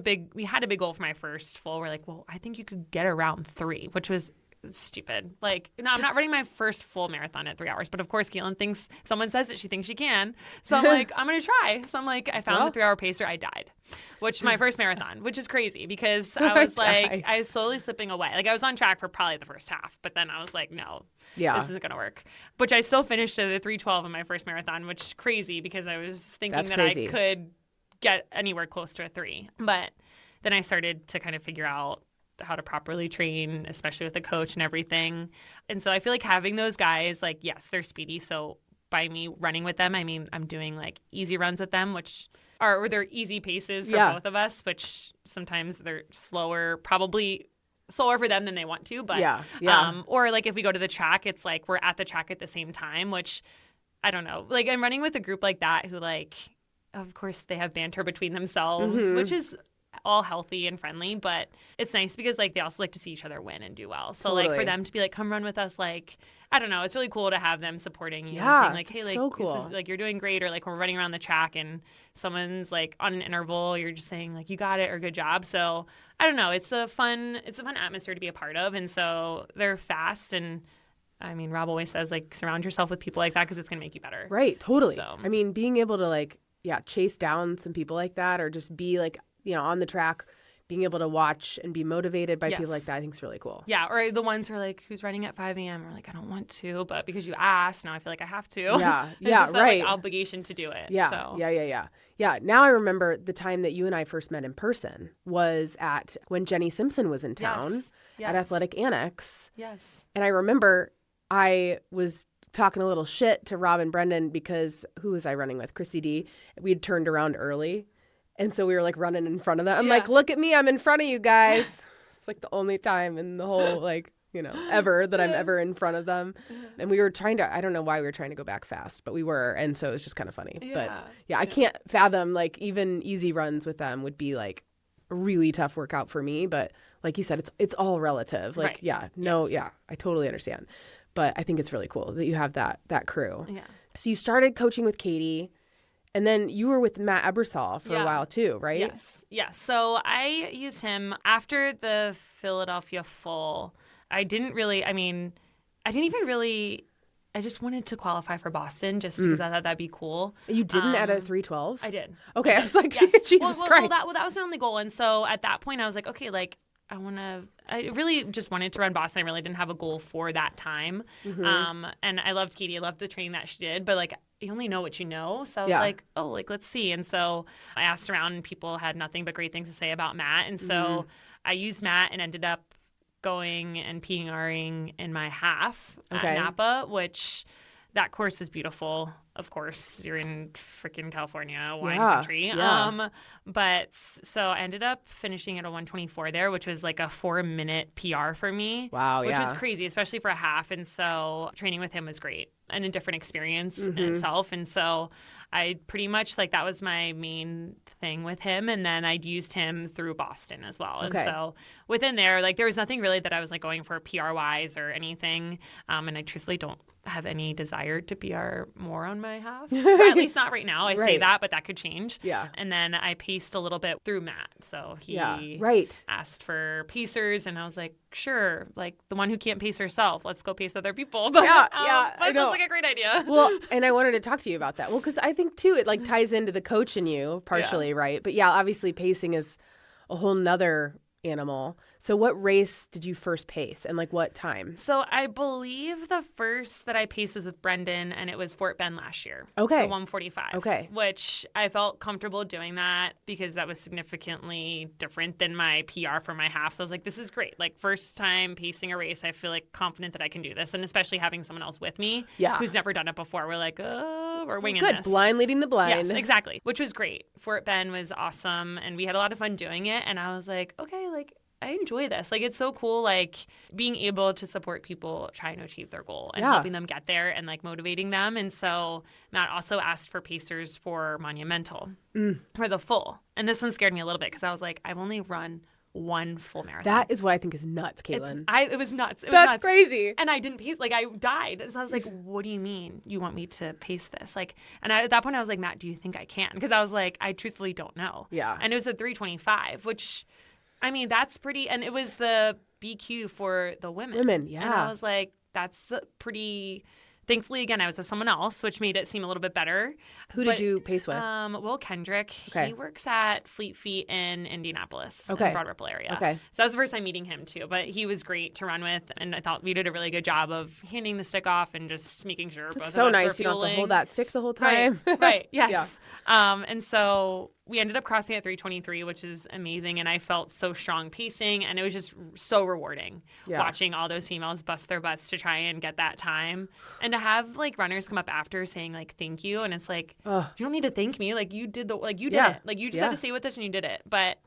a big goal for my first full. We're like, well, I think you could get around 3, which was stupid. Like, no, I'm not running my first full marathon at 3 hours. But of course, Caitlin thinks, someone says that she thinks she can. So I'm like, I'm going to try. So I'm like, I found the 3-hour pacer. I died, which my first marathon, which is crazy because I was like, I was slowly slipping away. Like I was on track for probably the first half, but then I was like, no, this isn't going to work. Which I still finished at a 3:12 in my first marathon, which is crazy because I was thinking I could get anywhere close to a 3. But then I started to kind of figure out how to properly train, especially with a coach and everything. And so I feel like having those guys, like, yes, they're speedy. So by me running with them, I mean, I'm doing like easy runs with them, or they're easy paces for both of us, which sometimes they're slower, probably slower for them than they want to. But, or like if we go to the track, it's like we're at the track at the same time, which I don't know. Like I'm running with a group like that who like, of course they have banter between themselves, which is all healthy and friendly, but it's nice because like they also like to see each other win and do well. So like for them to be like, come run with us, like, I don't know, it's really cool to have them supporting you and saying like, hey, like, so cool. This is, like, you're doing great, or like we're running around the track and someone's like on an interval, you're just saying like, you got it, or good job. So I don't know, it's a fun atmosphere to be a part of. And so they're fast, and I mean, Rob always says like, surround yourself with people like that because it's going to make you better. Right. Totally. So, I mean, being able to like, chase down some people like that, or just be like, on the track, being able to watch and be motivated by people like that, I think is really cool. Yeah, or the ones who are like, who's running at 5 a.m. or like, I don't want to, but because you asked, now I feel like I have to. Yeah, it's just that, like, obligation to do it. Yeah, so. Yeah, now I remember the time that you and I first met in person was when Jenny Simpson was in town at Athletic Annex. Yes. And I remember I was talking a little shit to Rob and Brendan because who was I running with? Chrissy D. We had turned around early. And so we were like running in front of them. I'm like, look at me, I'm in front of you guys. It's like the only time in the whole ever that I'm ever in front of them. And we were I don't know why we were trying to go back fast, but we were. And so it was just kind of funny. But I can't fathom like even easy runs with them would be like a really tough workout for me. But like you said, it's all relative. Like, I totally understand. But I think it's really cool that you have that crew. Yeah. So you started coaching with Katie. And then you were with Matt Ebersole for a while too, right? Yes. So I used him after the Philadelphia Full. I just wanted to qualify for Boston just because I thought that'd be cool. You didn't at a 3:12? I did. Okay, I was like, Jesus Christ. That was my only goal. And so at that point I was like, okay, like I really just wanted to run Boston. I really didn't have a goal for that time. And I loved Katie. I loved the training that she did, but like, you only know what you know. So I was like, oh, like, let's see. And so I asked around and people had nothing but great things to say about Matt. And so I used Matt and ended up going and PRing in my half at Napa, which that course is beautiful. Of course, you're in freaking California, wine country. Yeah. But so I ended up finishing at a 1:24 there, which was like a 4-minute PR for me. Wow, which was crazy, especially for a half. And so training with him was great and a different experience in itself. And so I pretty much like that was my main thing with him. And then I'd used him through Boston as well. And so within there, like there was nothing really that I was like going for PR wise or anything. And I truthfully don't have any desire to PR more on my half, or at least not right now. I say that, but that could change. Yeah. And then I paced a little bit through Matt. So he asked for pacers, and I was like, sure, like the one who can't pace herself, let's go pace other people. But, that sounds like a great idea. Well, and I wanted to talk to you about that. Well, because I think too, it like ties into the coach in you partially, right? But obviously pacing is a whole nother animal. So what race did you first pace and like what time? So I believe the first that I paced was with Brendan, and it was Fort Bend last year. Okay. The 1:45. Okay. Which I felt comfortable doing that because that was significantly different than my PR for my half. So I was like, this is great. Like first time pacing a race, I feel like confident that I can do this. And especially having someone else with me who's never done it before. We're like, we're winging this. Good. Blind leading the blind. Yes, exactly. Which was great. Fort Bend was awesome. And we had a lot of fun doing it. And I was like, okay, like I enjoy this. Like, it's so cool, like, being able to support people trying to achieve their goal and helping them get there and, like, motivating them. And so Matt also asked for pacers for Monumental for the full. And this one scared me a little bit because I was like, I've only run one full marathon. That is what I think is nuts, Caitlin. It was nuts. That's crazy. And I didn't pace. Like, I died. So I was like, what do you mean you want me to pace this? Like, and at that point I was like, Matt, do you think I can? Because I was like, I truthfully don't know. Yeah. And it was a 3:25, which... I mean, that's pretty, and it was the BQ for the women. Women, yeah. And I was like, that's pretty... Thankfully, again, I was with someone else, which made it seem a little bit better. Who did you pace with? Will Kendrick. Okay. He works at Fleet Feet in Indianapolis, in the Broad Ripple area. Okay. So that was the first time meeting him, too. But he was great to run with, and I thought we did a really good job of handing the stick off and just making sure both of us so were nice. You don't have to hold that stick the whole time. Right. Yes. And so we ended up crossing at 3:23, which is amazing. And I felt so strong pacing. And it was just so rewarding watching all those females bust their butts to try and get that time. And to have like runners come up after saying like, thank you. And it's like, you don't need to thank me. Like you did you did it. Like you just had to stay with us and you did it. But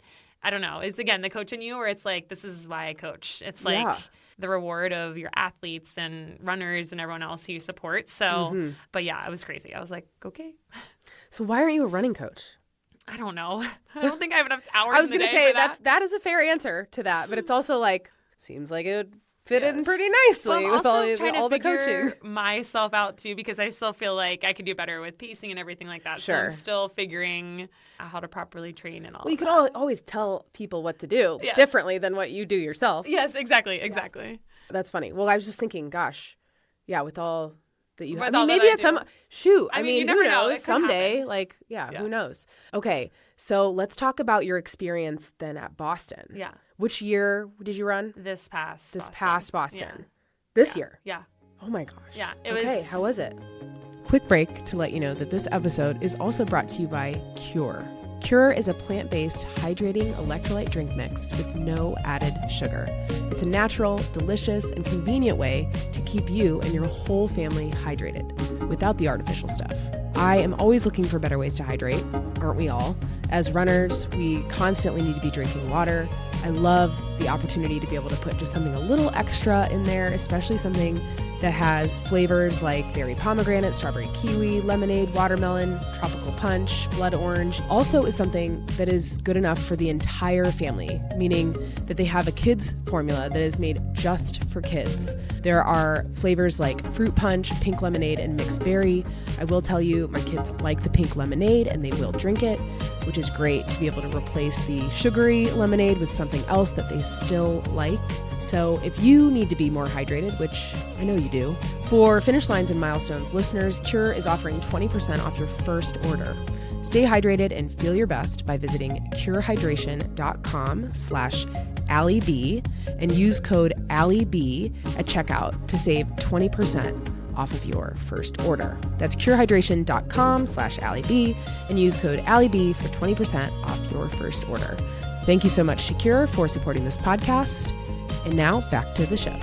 I don't know. It's again, the coach in you where it's like, this is why I coach. It's like the reward of your athletes and runners and everyone else who you support. So, but yeah, it was crazy. I was like, okay. So why aren't you a running coach? I don't know. I don't think I have enough hours. I was going to say that is a fair answer to that, but it's also like seems like it would fit in pretty nicely well, with all the coaching. Myself out too because I still feel like I could do better with pacing and everything like that. Sure. So I'm still figuring out how to properly train and all. Well, you could always tell people what to do differently than what you do yourself. Yes, exactly. That's funny. Well, I was just thinking, gosh, with all that you have. I mean, maybe at some shoot. I mean, who knows? It someday, who knows? Okay, so let's talk about your experience then at Boston. Yeah. Which year did you run? This past Boston. Yeah. This year? Yeah. Oh my gosh. Yeah. It was. Okay, how was it? Quick break to let you know that this episode is also brought to you by Cure. Cure is a plant-based, hydrating electrolyte drink mix with no added sugar. It's a natural, delicious, and convenient way to keep you and your whole family hydrated without the artificial stuff. I am always looking for better ways to hydrate, aren't we all? As runners, we constantly need to be drinking water. I love the opportunity to be able to put just something a little extra in there, especially something that has flavors like berry pomegranate, strawberry kiwi, lemonade, watermelon, tropical punch, blood orange. Also is something that is good enough for the entire family, meaning that they have a kids formula that is made just for kids. There are flavors like fruit punch, pink lemonade, and mixed berry. I will tell you, my kids like the pink lemonade and they will drink it, which is great to be able to replace the sugary lemonade with something else that they still like. So if you need to be more hydrated, which I know you do, for Finish Lines and Milestones listeners, Cure is offering 20% off your first order. Stay hydrated and feel your best by visiting curehydration.com/AllieB and use code AllieB at checkout to save 20% off of your first order. That's curehydration.com/AllieB and use code AllieB for 20% off your first order. Thank you so much to Cure for supporting this podcast. And now back to the show.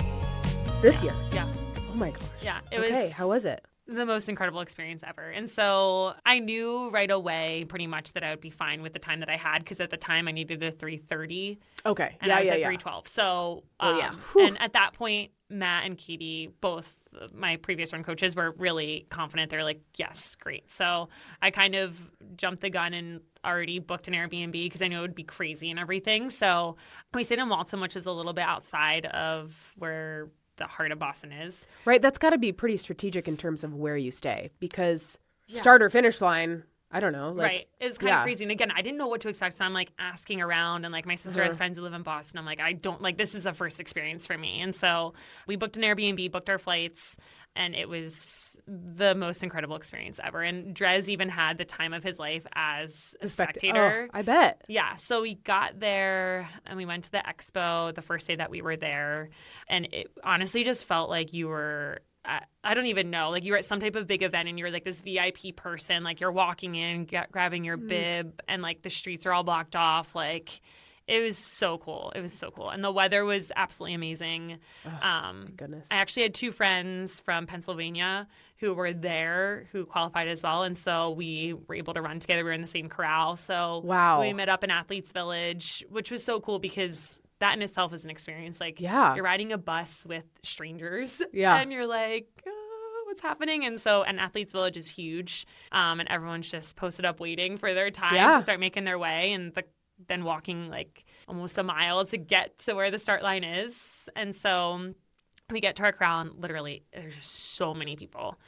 This year. Yeah. Oh my gosh. Yeah. It was. How was it? The most incredible experience ever. And so I knew right away pretty much that I would be fine with the time that I had because at the time I needed a 3:30. Okay. And I was at 3:12. So, and at that point, Matt and Katie, both my previous run coaches, were really confident. They're like, yes, great. So I kind of jumped the gun and already booked an Airbnb because I knew it would be crazy and everything. So we stayed in Walton, which is a little bit outside of where the heart of Boston is. Right. That's got to be pretty strategic in terms of where you stay because start or finish line, I don't know. Right. It's kind of crazy. And again, I didn't know what to expect. So I'm like asking around and like my sister has friends who live in Boston. I'm like, this is a first experience for me. And so we booked an Airbnb, booked our flights, and it was the most incredible experience ever. And Drez even had the time of his life as a spectator. Oh, I bet. Yeah. So we got there and we went to the expo the first day that we were there. And it honestly just felt like you were I don't even know. Like you were at some type of big event and you're like this VIP person. Like you're walking in, grabbing your bib, and like the streets are all blocked off. Like it was so cool. It was so cool. And the weather was absolutely amazing. My goodness. I actually had two friends from Pennsylvania who were there who qualified as well. And so we were able to run together. We were in the same corral. So we met up in Athletes Village, which was so cool because that in itself is an experience. Like you're riding a bus with strangers and you're like, oh, what's happening? And Athletes Village is huge. And everyone's just posted up waiting for their time to start making their way. And then walking like almost a mile to get to where the start line is. And so we get to our corral and literally there's just so many people.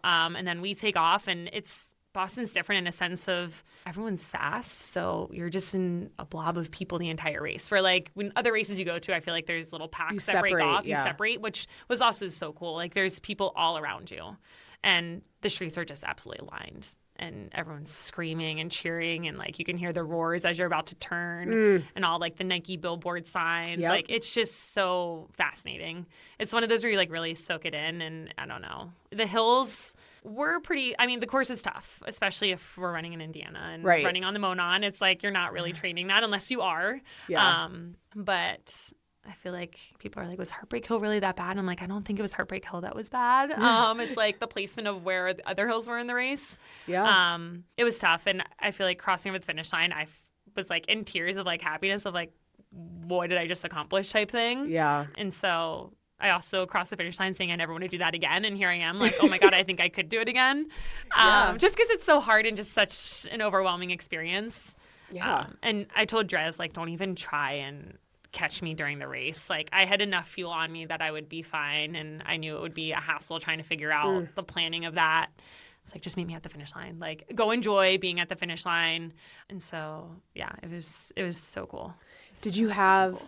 And then we take off and it's Boston's different in a sense of everyone's fast, so you're just in a blob of people the entire race. Where like when other races you go to, I feel like there's little packs that break off. You separate, which was also so cool. Like there's people all around you, and the streets are just absolutely lined. And everyone's screaming and cheering, and like you can hear the roars as you're about to turn, and all like the Nike billboard signs. Yep. Like it's just so fascinating. It's one of those where you like really soak it in, and I don't know. The hills were pretty. I mean, the course is tough, especially if we're running in Indiana and running on the Monon. It's like you're not really training that unless you are. Yeah. But I feel like people are like, was Heartbreak Hill really that bad? And I'm like, I don't think it was Heartbreak Hill that was bad. It's like the placement of where the other hills were in the race. Yeah. It was tough. And I feel like crossing over the finish line, I was like in tears of like happiness of like, what did I just accomplish type thing? Yeah. And so I also crossed the finish line saying I never want to do that again. And here I am like, oh my God, I think I could do it again. Just because it's so hard and just such an overwhelming experience. Yeah. And I told Drez, like, don't even try and catch me during the race. Like I had enough fuel on me that I would be fine, and I knew it would be a hassle trying to figure out the planning of that. It's like, just meet me at the finish line. Like go enjoy being at the finish line. And so yeah, it was so cool. Did you have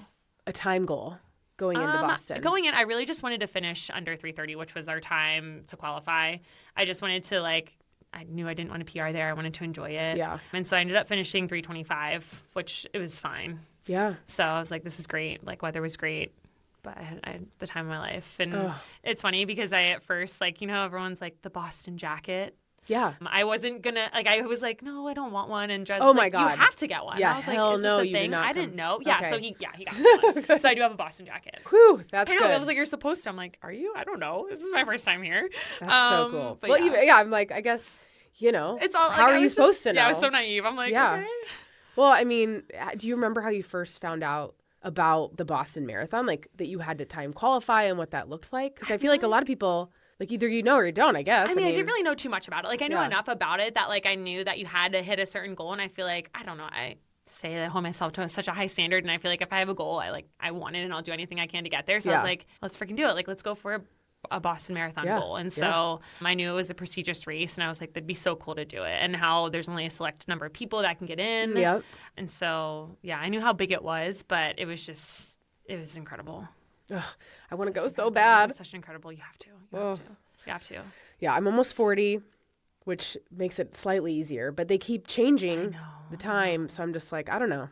a time goal going into Boston? Going in, I really just wanted to finish under 3:30, which was our time to qualify. I just wanted to I knew I didn't want a PR there. I wanted to enjoy it. Yeah. And so I ended up finishing 3:25, which it was fine. Yeah. So I was like, this is great. Like, weather was great. But I had the time of my life. And it's funny because I at first, like, you know, everyone's like, the Boston jacket. Yeah. I wasn't going to, like, I was like, no, I don't want one. And Drez was like, God. you have to get one. Yeah, I was hell like, is no, this a you thing? did not I didn't know. Okay. Yeah, so he got me one. So I do have a Boston jacket. Whew, that's good. I was like, you're supposed to. I'm like, are you? I don't know. This is my first time here. That's so cool. But well, I'm like, I guess, you know, it's all, how like, are you supposed to know? Yeah, I was so naive. I'm like, okay. Well, I mean, do you remember how you first found out about the Boston Marathon, like that you had to time qualify and what that looked like? Because I feel like a lot of people, like either you know or you don't, I guess. I mean, I didn't really know too much about it. Like I knew Yeah. enough about it that like I knew that you had to hit a certain goal. And I feel like, I don't know, I say that I hold myself to such a high standard. And I feel like if I have a goal, I want it and I'll do anything I can to get there. So I was like, let's freaking do it. Like, let's go for a Boston Marathon goal. And so I knew it was a prestigious race, and I was like, that'd be so cool to do it. And how there's only a select number of people that can get in. Yep. And so, yeah, I knew how big it was, but it was incredible. Ugh, I want to go so bad. Such incredible. You have to. You have to. Yeah, I'm almost 40, which makes it slightly easier, but they keep changing the time. So I'm just like, I don't know.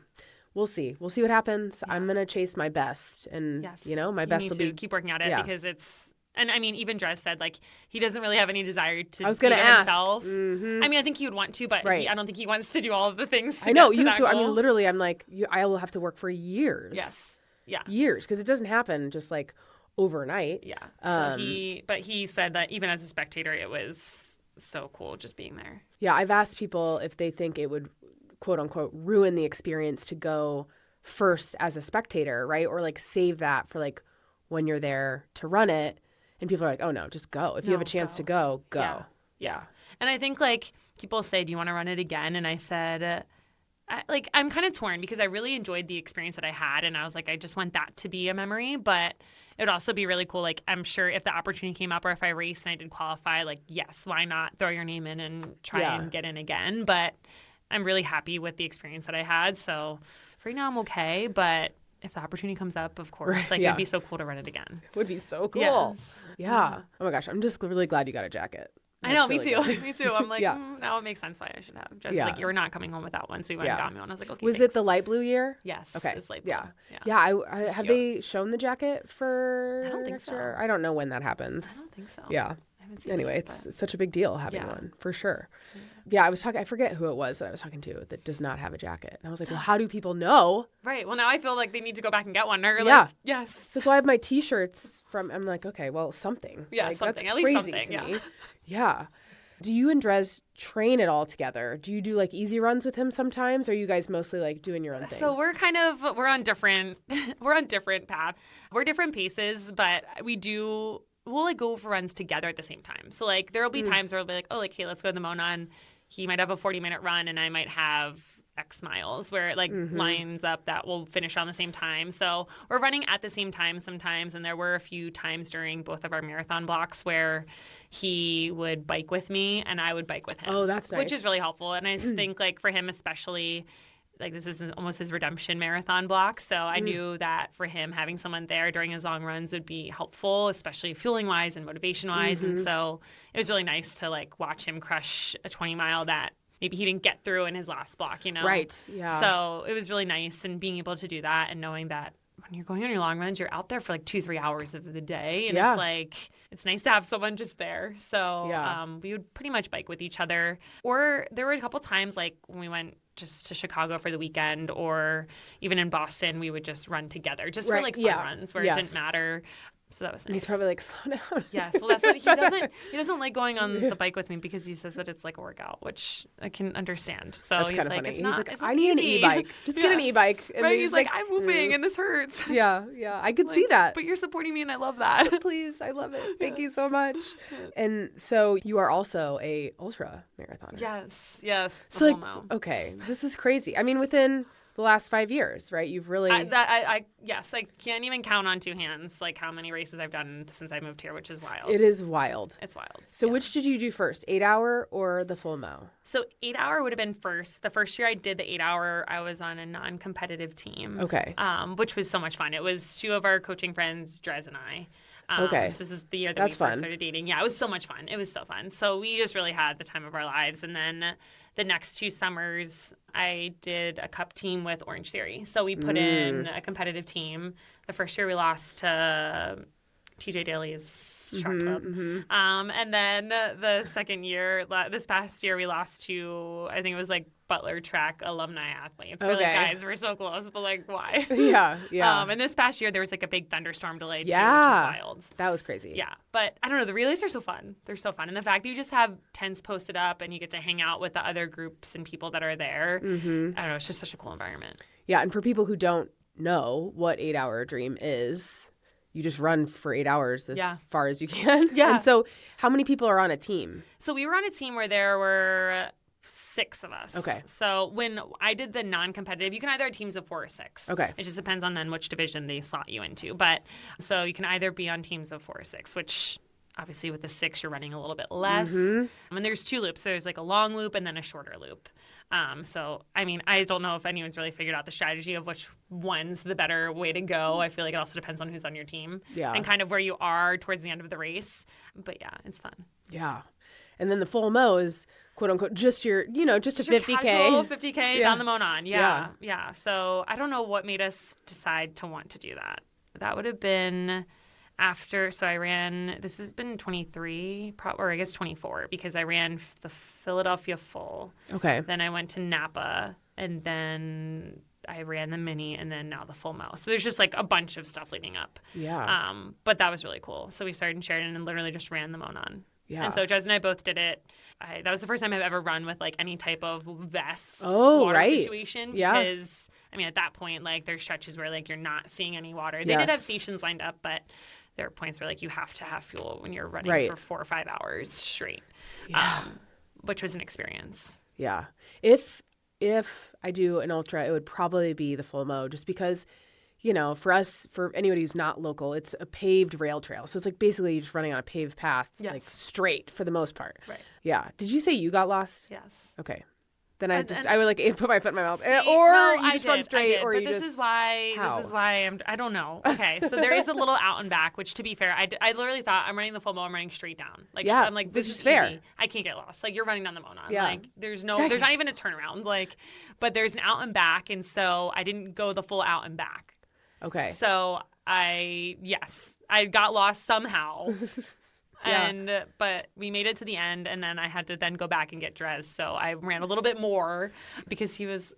We'll see. We'll see what happens. Yeah. I'm going to chase my best. And, you know, my best will be. Keep working at it because it's. And I mean, even Drez said, like, he doesn't really have any desire to I was gonna ask. himself. Mm-hmm. I mean, I think he would want to, but I don't think he wants to do all of the things to I know. get to You that have to. goal. I mean, literally, I'm like, I will have to work for years. Yes. Yeah. Years. Because it doesn't happen just like overnight. Yeah. So he said that even as a spectator, it was so cool just being there. Yeah. I've asked people if they think it would, quote unquote, ruin the experience to go first as a spectator, right? Or like save that for like when you're there to run it. And people are like, oh, no, just go. If you have a chance to go. Yeah. And I think, like, people say, do you want to run it again? And I said, I'm kind of torn because I really enjoyed the experience that I had. And I was like, I just want that to be a memory. But it would also be really cool. Like, I'm sure if the opportunity came up or if I raced and I did qualify, like, yes, why not throw your name in and try and get in again? But I'm really happy with the experience that I had. So right now I'm okay. But if the opportunity comes up, of course, like it'd be so cool to run it again. Would be so cool. Yes. Yeah. Oh my gosh, I'm just really glad you got a jacket. I know, me too. Me too. I'm like, now it makes sense why I should have. Just like you were not coming home without one, so you went and got me one. I was like, okay. Was it the light blue year? Yes. Okay. It's light blue. Yeah. I have they shown the jacket for? I don't think so. Year? I don't know when that happens. I don't think so. Yeah. Anyway, it's such a big deal having one for sure. Yeah, I forget who it was that I was talking to that does not have a jacket. And I was like, well, how do people know? Right. Well, now I feel like they need to go back and get one. Or like, yes. So I have my T-shirts from, I'm like, okay, well, something. Yeah, like, something. That's at least crazy something. to me. Yeah. Do you and Drez train it all together? Do you do like easy runs with him sometimes? Or are you guys mostly like doing your own thing? So we're on different paths. We're different paces, but we'll like go for runs together at the same time. So like there'll be times where we'll be like, oh, like, hey, let's go to the Monon. He might have a 40-minute run and I might have X miles where it like lines up that we'll finish on the same time. So we're running at the same time sometimes. And there were a few times during both of our marathon blocks where he would bike with me and I would bike with him. Oh, that's nice. Which is really helpful. And I think like for him especially, like this is almost his redemption marathon block. So I knew that for him, having someone there during his long runs would be helpful, especially fueling wise and motivation wise. And so it was really nice to like watch him crush a 20-mile that maybe he didn't get through in his last block, you know? Right. Yeah. So it was really nice, and being able to do that and knowing that when you're going on your long runs, you're out there for like 2-3 hours of the day. And it's like, it's nice to have someone just there. So we would pretty much bike with each other. Or there were a couple times like when we went just to Chicago for the weekend, or even in Boston, we would just run together just for like fun runs where it didn't matter. So that was nice. And he's probably like, slow down. Yes. Well, that's what he doesn't. He doesn't like going on the bike with me because he says that it's like a workout, which I can understand. So that's he's kind of like, funny. it's He's not. like, It's I need an e-bike. Just get an e-bike. And right. He's like, I'm moving and this hurts. Yeah. I could see that. But you're supporting me, and I love that. Please, I love it. Thank you so much. And so you are also a ultra marathoner. Yes. So like, okay, this is crazy. I mean, within the last 5 years, right? You've really yes, I can't even count on two hands like how many races I've done since I moved here, which is wild. It is wild. It's wild. So which did you do first, 8 hour or the full mo? So 8 hour would have been first. The first year I did the 8 hour, I was on a non-competitive team. Okay. Which was so much fun. It was two of our coaching friends, Drez and I. Okay. So this is the year that we first started dating. Yeah, it was so much fun. It was so fun. So we just really had the time of our lives. And then the next 2 summers, I did a cup team with OrangeTheory. So we put in a competitive team. The first year we lost to TJ Daly's track club. And then the second year, this past year, we lost to, I think it was like Butler track alumni athletes. We're like, guys, we're so close, but like, why? Yeah. And this past year, there was like a big thunderstorm delay too, which was wild. That was crazy. Yeah. But I don't know, the relays are so fun. They're so fun. And the fact that you just have tents posted up and you get to hang out with the other groups and people that are there, I don't know, it's just such a cool environment. Yeah. And for people who don't know what 8 hour dream is, you just run for 8 hours as far as you can. Yeah. And so how many people are on a team? So we were on a team where there were 6 of us. Okay. So when I did the non-competitive, you can either have teams of 4 or 6. Okay. It just depends on then which division they slot you into. But so you can either be on teams of 4 or 6, which obviously with the 6, you're running a little bit less. And there's 2 loops. So there's like a long loop and then a shorter loop. So, I mean, I don't know if anyone's really figured out the strategy of which one's the better way to go. I feel like it also depends on who's on your team and kind of where you are towards the end of the race. But yeah, it's fun. Yeah. And then the full mo is quote unquote just your, just a 50K. Casual 50K down the Monon. Yeah. So I don't know what made us decide to want to do that. That would have been after, so I ran, this has been 23, or I guess 24, because I ran the Philadelphia full. Okay. Then I went to Napa, and then I ran the mini, and then now the full mo. So there's just like a bunch of stuff leading up. Yeah. But that was really cool. So we started in Sheridan and literally just ran the Monon. Yeah. And so Drez and I both did it. That was the first time I've ever run with like any type of vest water situation. Because, I mean, at that point, like there's stretches where like you're not seeing any water. They did have stations lined up, but there are points where like you have to have fuel when you're running for 4 or 5 hours straight, which was an experience. Yeah. If I do an ultra, it would probably be the full mo, just because, for us, for anybody who's not local, it's a paved rail trail. So it's like basically you're just running on a paved path, like straight for the most part. Right. Yeah. Did you say you got lost? Yes. Okay. Then I would like put my foot in my mouth, you just run straight, or you just. This is why I don't know. Okay, so there is a little out and back, which to be fair, I literally thought I'm running the full mo, I'm running straight down. Like I'm like, this is fair. Easy. I can't get lost. Like you're running down the Monon. Yeah. Like there's not even a turnaround. Like, but there's an out and back, and so I didn't go the full out and back. Okay. So I got lost somehow. But we made it to the end, and then I had to then go back and get Drez. So I ran a little bit more because he was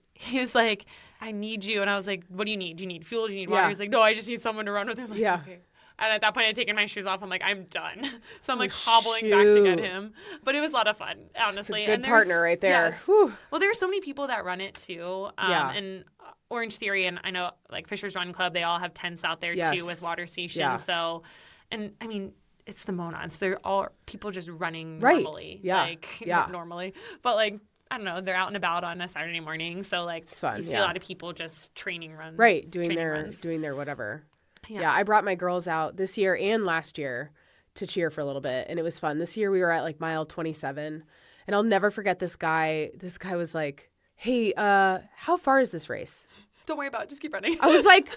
like, I need you. And I was like, what do you need? Do you need fuel? Do you need water? He's like, no, I just need someone to run with him. Like, okay. And at that point, I'd taken my shoes off. I'm like, I'm done. So I'm like hobbling back to get him. But it was a lot of fun, honestly. It's a good partner right there. Yes. Well, there are so many people that run it too. And OrangeTheory, and I know like Fisher's Run Club, they all have tents out there too with water stations. Yeah. So, and I mean, it's the Monon. So they're all people just running normally. Yeah. Not normally. But like I don't know, they're out and about on a Saturday morning. So like it's fun. You see a lot of people just training runs. Right. Doing their whatever. Yeah. I brought my girls out this year and last year to cheer for a little bit. And it was fun. This year we were at like mile 27. And I'll never forget this guy. This guy was like, hey, how far is this race? Don't worry about it. Just keep running. I was like,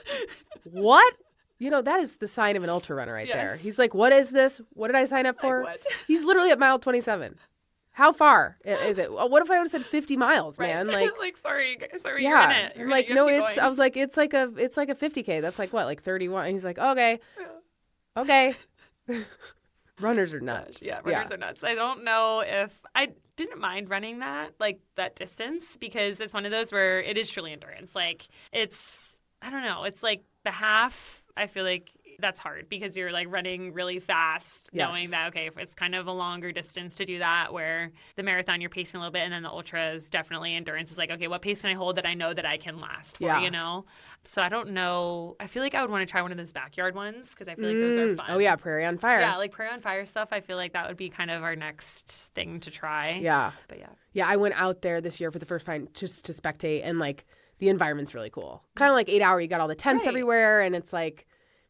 what? That is the sign of an ultra runner right there. He's like, what is this? What did I sign up for? Like, what? He's literally at mile 27. How far is it? What if I would have said 50 miles, man? Like, sorry, you're in it. I'm like, no, I was like, it's like a 50K. That's like what, like 31? And he's like, okay. Runners are nuts. Yeah, runners are nuts. I don't know if I didn't mind running that distance because it's one of those where it is truly endurance. Like I don't know. It's like the half, I feel like that's hard because you're like running really fast, knowing that, okay, if it's kind of a longer distance to do that, where the marathon you're pacing a little bit and then the ultra is definitely endurance. Is like, okay, what pace can I hold that I know that I can last for, So I don't know. I feel like I would want to try one of those backyard ones because I feel like those are fun. Oh, yeah, Prairie on Fire. Yeah, like Prairie on Fire stuff. I feel like that would be kind of our next thing to try. Yeah. But yeah. Yeah, I went out there this year for the first time just to spectate, and like the environment's really cool. Kind of like 8 Hour, you got all the tents everywhere, and it's like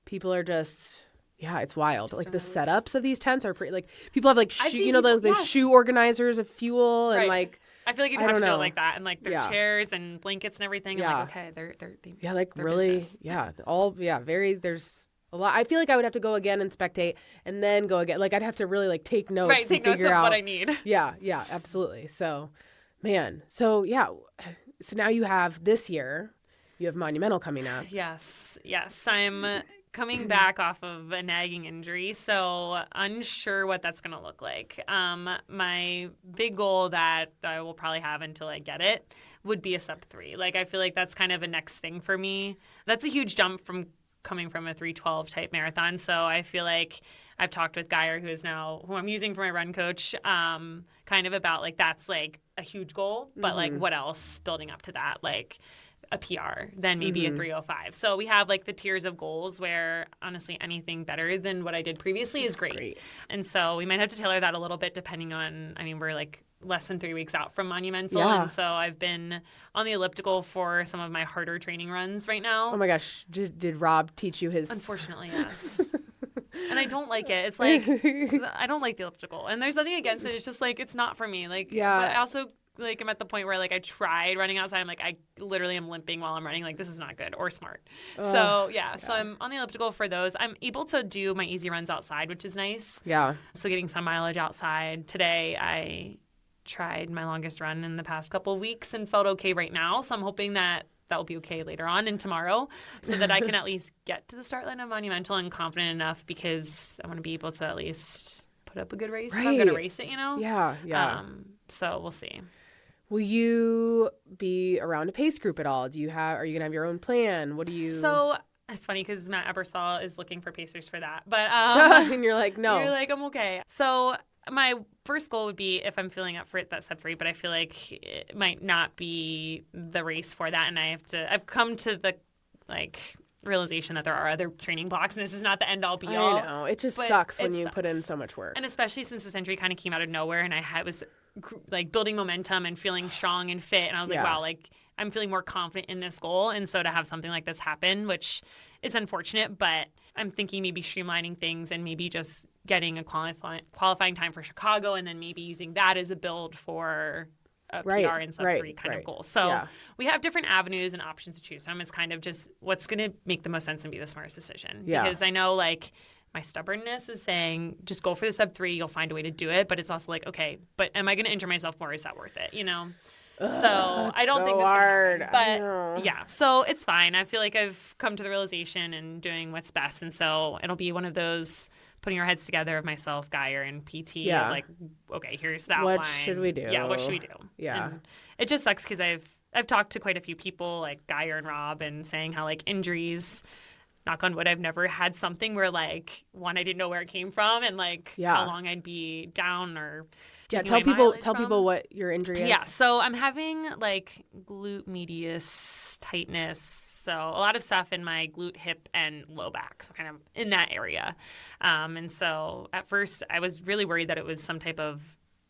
people are just, it's wild. Like the setups of these tents are pretty, like people have like, the shoe organizers of fuel and like. I feel like you'd have to do it like that, and like their chairs and blankets and everything. Yeah. And like, okay, they're like they're really, business. there's a lot. I feel like I would have to go again and spectate and then go again. Like I'd have to really like take notes and figure out what I need. Yeah, absolutely. So, man. So now you have this year, you have Monumental coming up. Yes. I'm coming back off of a nagging injury, so unsure what that's going to look like. My big goal that I will probably have until I get it would be a sub-3. Like, I feel like that's kind of a next thing for me. That's a huge jump from coming from a 3:12 type marathon, so I feel like I've talked with Geyer, who I'm using for my run coach, kind of about, like, that's, like, a huge goal, but, like, what else building up to that? Like, a PR, then maybe a 3:05. So we have like the tiers of goals where honestly anything better than what I did previously is great. And so we might have to tailor that a little bit depending on, we're like less than 3 weeks out from Monumental. Yeah. And so I've been on the elliptical for some of my harder training runs right now. Oh my gosh. Did Rob teach you his? Unfortunately, yes. And I don't like it. It's like, I don't like the elliptical. And there's nothing against it. It's just like, it's not for me. Like, but I also like I'm at the point where like I tried running outside. I'm like, I literally am limping while I'm running. Like, this is not good or smart. So I'm on the elliptical for those. I'm able to do my easy runs outside, which is nice. Yeah. So getting some mileage outside. Today I tried my longest run in the past couple of weeks and felt okay right now. So I'm hoping that will be okay later on and tomorrow so that I can at least get to the start line of Monumental and confident enough because I want to be able to at least put up a good race if I'm going to race it, Yeah. So we'll see. Will you be around a pace group at all? Are you going to have your own plan? What do you? So it's funny because Matt Ebersole is looking for pacers for that, but and you're like, no. You're like, I'm okay. So my first goal would be if I'm feeling up for it, that sub-3, but I feel like it might not be the race for that, and I've come to the realization that there are other training blocks, and this is not the end all be all. I know. It just sucks when you put in so much work, and especially since this injury kind of came out of nowhere, and I was like building momentum and feeling strong and fit, and I was like, wow, like I'm feeling more confident in this goal, and so to have something like this happen, which is unfortunate, but I'm thinking maybe streamlining things and maybe just getting a qualifying time for Chicago, and then maybe using that as a build for a PR and sub-3 kind of goal. So we have different avenues and options to choose from. It's kind of just what's going to make the most sense and be the smartest decision. Yeah. Because I know like my stubbornness is saying just go for the sub-3, you'll find a way to do it. But it's also like, okay, but am I going to injure myself more? Is that worth it? So I don't think that's hard. But yeah, so it's fine. I feel like I've come to the realization and doing what's best. And so it'll be one of those putting our heads together of myself, Geyer, and PT. Yeah. Like, okay, here's that What line. should we do? Yeah, what should we do? Yeah. And it just sucks because I've talked to quite a few people like Geyer and Rob and saying how like injuries, knock on wood, I've never had something where like one, I didn't know where it came from and like how long I'd be down or tell people what your injury is. Yeah, so I'm having like glute medius tightness, so a lot of stuff in my glute, hip, and low back, so kind of in that area. And so at first I was really worried that it was some type of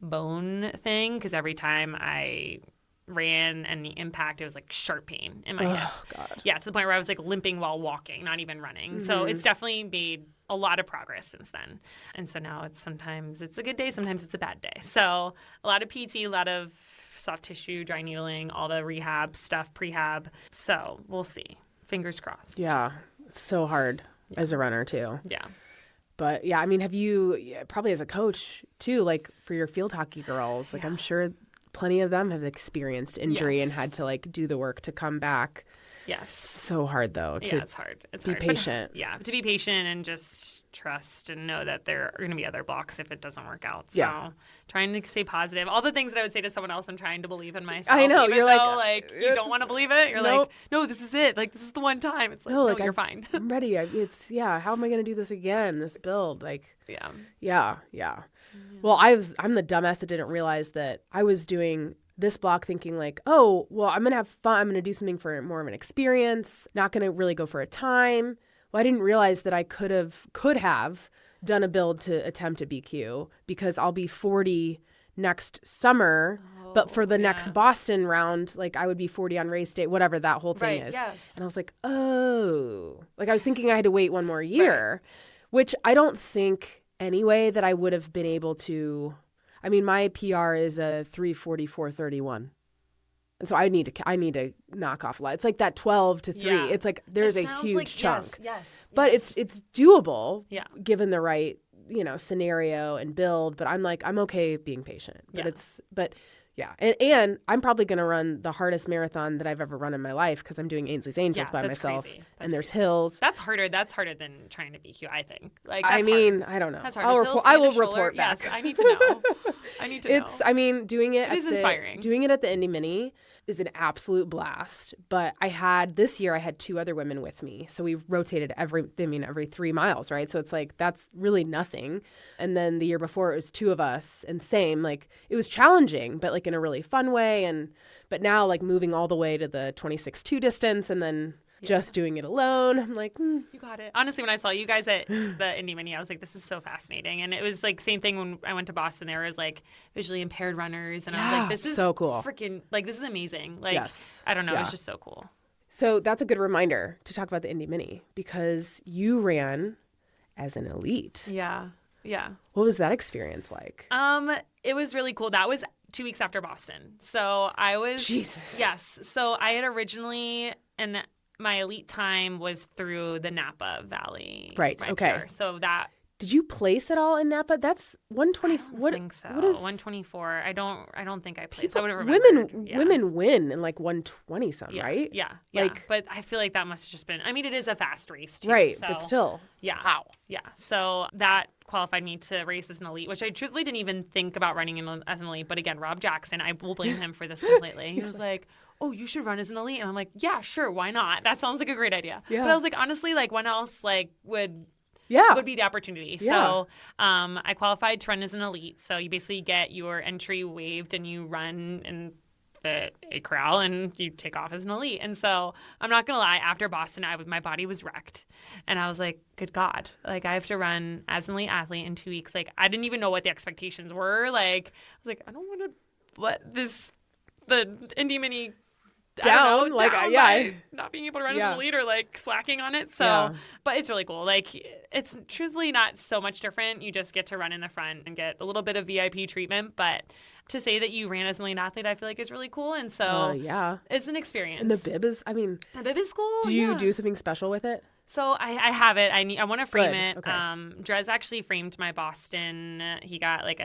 bone thing because every time I ran and the impact, it was like sharp pain in my hip. God. Yeah, to the point where I was like limping while walking, not even running. So it's definitely made a lot of progress since then. And so now sometimes it's a good day, sometimes it's a bad day. So a lot of PT, a lot of soft tissue, dry needling, all the rehab stuff, prehab. So we'll see. Fingers crossed. Yeah. It's so hard as a runner too. Yeah. But yeah, I mean, have you, probably as a coach too, like for your field hockey girls, like I'm sure plenty of them have experienced injury and had to like do the work to come back. Yes. So hard though. It's hard. It's be hard. patient. But, to be patient and just trust and know that there are going to be other blocks if it doesn't work out. So trying to stay positive. All the things that I would say to someone else, I'm trying to believe in myself. I know. Even You're though, like you don't want to believe it. You're like, no, this is it. Like this is the one time. It's like, no, you're fine. I'm ready. How am I going to do this again? This build, like, yeah. Well, I'm the dumbass that didn't realize that I was doing this block thinking like, oh, well, I'm going to have fun. I'm going to do something for more of an experience, not going to really go for a time. Well, I didn't realize that I could have done a build to attempt a BQ because I'll be 40 next summer. But for the next Boston round, like I would be 40 on race day, whatever that whole thing is. Yes. And I was like, oh, like I was thinking I had to wait one more year, which I don't think anyway that I would have been able to. I mean, my PR is a 3:44:31. And so I need to knock off a lot. It's like that 12 to 3. It's like there's a huge chunk. Yes. But it's doable given the right, scenario and build. But I'm like, I'm okay being patient. But And I'm probably going to run the hardest marathon that I've ever run in my life because I'm doing Ainsley's Angels by myself. And there's hills. That's harder. That's harder than trying to BQ, I think. Like, I mean, I don't know. That's harder. I will report back. Yes, I need to know. I mean, doing it inspiring. Doing it at the Indy Mini is an absolute blast. But this year I had 2 other women with me. So we rotated every 3 miles, right? So it's like, that's really nothing. And then the year before it was 2 of us and same, like it was challenging, but like in a really fun way. But now like moving all the way to the 26.2 distance and then just doing it alone. I'm like, You got it. Honestly, when I saw you guys at the Indy Mini, I was like, this is so fascinating. And it was like same thing when I went to Boston. There was like visually impaired runners. And I was like, this is so cool. Freaking, like, this is amazing. Like, I don't know. It's just so cool. So that's a good reminder to talk about the Indy Mini because you ran as an elite. Yeah. What was that experience like? It was really cool. That was 2 weeks after Boston. So I was... Jesus. Yes. So I had originally... And my elite time was through the Napa Valley. Right. Okay. PR. So that... Did you place at all in Napa? That's 120. I think so. What is 124? I don't think I placed. I would have Women win in like 120 some, right? Yeah. Like, but I feel like that must have just been. I mean, it is a fast race too. Right. So, but still. Yeah. Wow. Yeah. So that qualified me to race as an elite, which I truthfully didn't even think about running as an elite. But again, Rob Jackson, I will blame him for this completely. He was like, oh, you should run as an elite. And I'm like, yeah, sure. Why not? That sounds like a great idea. Yeah. But I was like, honestly, like when else would be the opportunity. Yeah. So I qualified to run as an elite. So you basically get your entry waived and you run in the A corral and you take off as an elite. And so I'm not going to lie, after Boston, my body was wrecked. And I was like, good God, like I have to run as an elite athlete in 2 weeks. Like I didn't even know what the expectations were. Like I was like, I don't want to let the Indy Mini down by not being able to run as an elite or like slacking on it. So, but it's really cool. Like it's truthfully not so much different. You just get to run in the front and get a little bit of VIP treatment. But to say that you ran as an elite athlete, I feel like is really cool. And so it's an experience. And the bib is cool. Do you do something special with it? So I have it. I want to frame it. Okay. Drez actually framed my Boston. He got like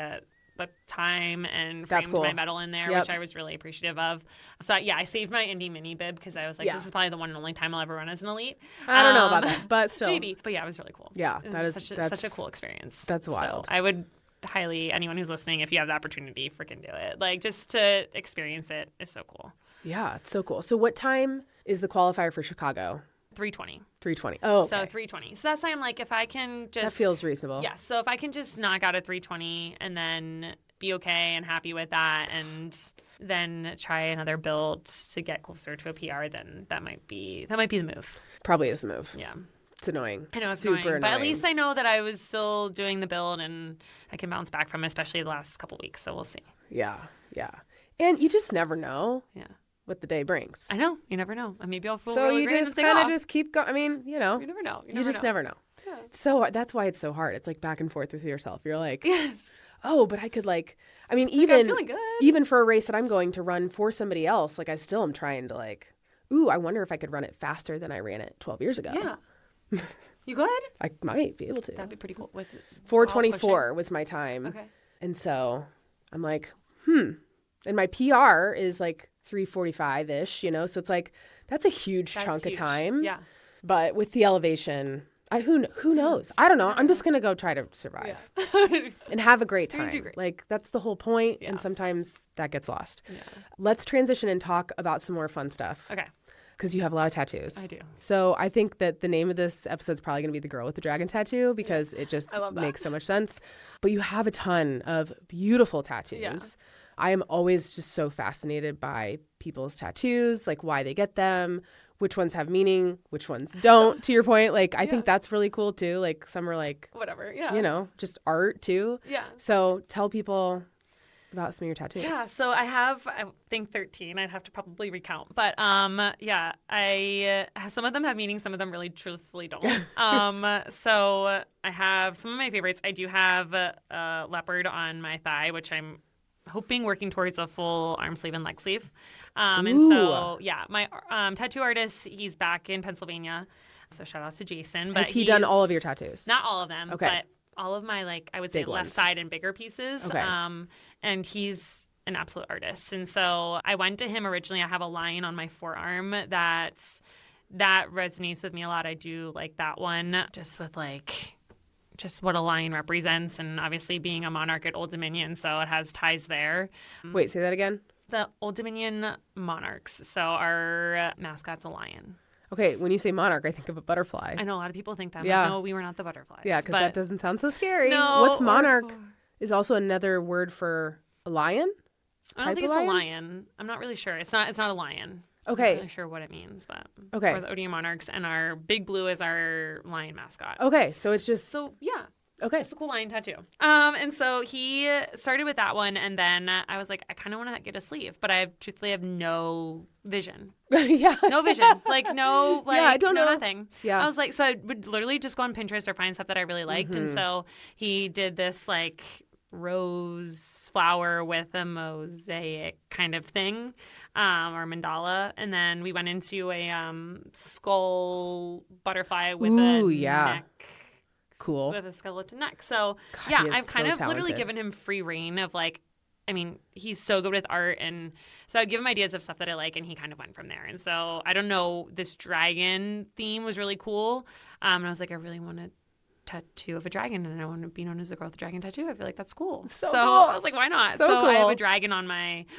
the time and framed my medal in there, which I was really appreciative of. So I saved my Indy Mini bib because I was like, this is probably the one and only time I'll ever run as an elite. I don't know about that, but still. Maybe. But yeah, it was really cool. Yeah, that's such a cool experience. That's wild. So I would highly, anyone who's listening, if you have the opportunity, freaking do it. Like just to experience it is so cool. Yeah, it's so cool. So what time is the qualifier for Chicago? 3:20. 3:20. Oh, okay. So 3:20. So that's why I'm like, if I can just... That feels reasonable. Yeah. So if I can just knock out a 3:20 and then be okay and happy with that and then try another build to get closer to a PR, then that might be the move. Probably is the move. Yeah. It's annoying. I know it's super annoying. annoying. But at least I know that I was still doing the build and I can bounce back from it, especially the last couple of weeks. So we'll see. Yeah. And you just never know what the day brings. I know. You never know. And maybe I'll feel so really you great just kind of just keep going. I mean, You never know. You just never know. Yeah. So that's why it's so hard. It's like back and forth with yourself. You're like, yes. oh, but I could I'm I'm feeling good. Even for a race that I'm going to run for somebody else, I still am trying to I wonder if I could run it faster than I ran it 12 years ago. Yeah. You good? I might be able to. That'd be pretty cool. With 4:24 was my time. Okay. And so I'm like, And my PR is 3:45-ish, so it's that's a huge chunk of time. Yeah. But with the elevation, who knows? I don't know. I'm just going to go try to survive and have a great time. Do great. That's the whole point. Yeah. And sometimes that gets lost. Yeah. Let's transition and talk about some more fun stuff. Okay. Because you have a lot of tattoos. I do. So I think that the name of this episode is probably going to be The Girl with the Dragon Tattoo because it just makes so much sense. But you have a ton of beautiful tattoos. Yeah. I am always just so fascinated by people's tattoos, why they get them, which ones have meaning, which ones don't, to your point. I think that's really cool too. Some are whatever, yeah. Just art too. Yeah. So tell people about some of your tattoos. Yeah, so I think 13. I'd have to probably recount. But I some of them have meaning, some of them really truthfully don't. So I have some of my favorites. I do have a leopard on my thigh, which I'm working towards a full arm sleeve and leg sleeve. And so, my tattoo artist, he's back in Pennsylvania. So shout out to Jason. But has he done all of your tattoos? Not all of them, okay. but all of my, I would say big left ones. side and bigger pieces. Okay. And he's an absolute artist. And so I went to him originally. I have a lion on my forearm that resonates with me a lot. I do like that one just with just what a lion represents, and obviously being a monarch at Old Dominion, so it has ties there. Wait, say that again? The Old Dominion Monarchs. So our mascot's a lion. Okay, when you say monarch, I think of a butterfly. I know a lot of people think that. I'm Yeah. like, no, we were not the butterflies. Yeah, because that doesn't sound so scary. No, What's monarch? Is also another word for a lion? I don't think it's a lion. I'm not really sure. It's not a lion. Okay. I'm not really sure what it means, but okay. We're the ODM Monarchs, and our Big Blue is our lion mascot. Okay, so it's just... So, yeah. Okay. It's a cool lion tattoo. And so he started with that one, and then I was like, I kind of want to get a sleeve, but I truthfully have no vision. Yeah. No vision. I don't know. Nothing. Yeah. I was like, so I would literally just go on Pinterest or find stuff that I really liked. Mm-hmm. And so he did this rose flower with a mosaic kind of thing, or mandala. And then we went into a skull butterfly with a neck. Cool. With a skeleton neck. So, God, I've kind of talented. literally given him free reign of he's so good with art. And so I'd give him ideas of stuff that I like, and he kind of went from there. And so, I don't know, this dragon theme was really cool. And I was like, I really want a tattoo of a dragon, and I want to be known as the girl with the dragon tattoo. I feel like that's cool. So cool. I was like, why not? So cool. I have a dragon on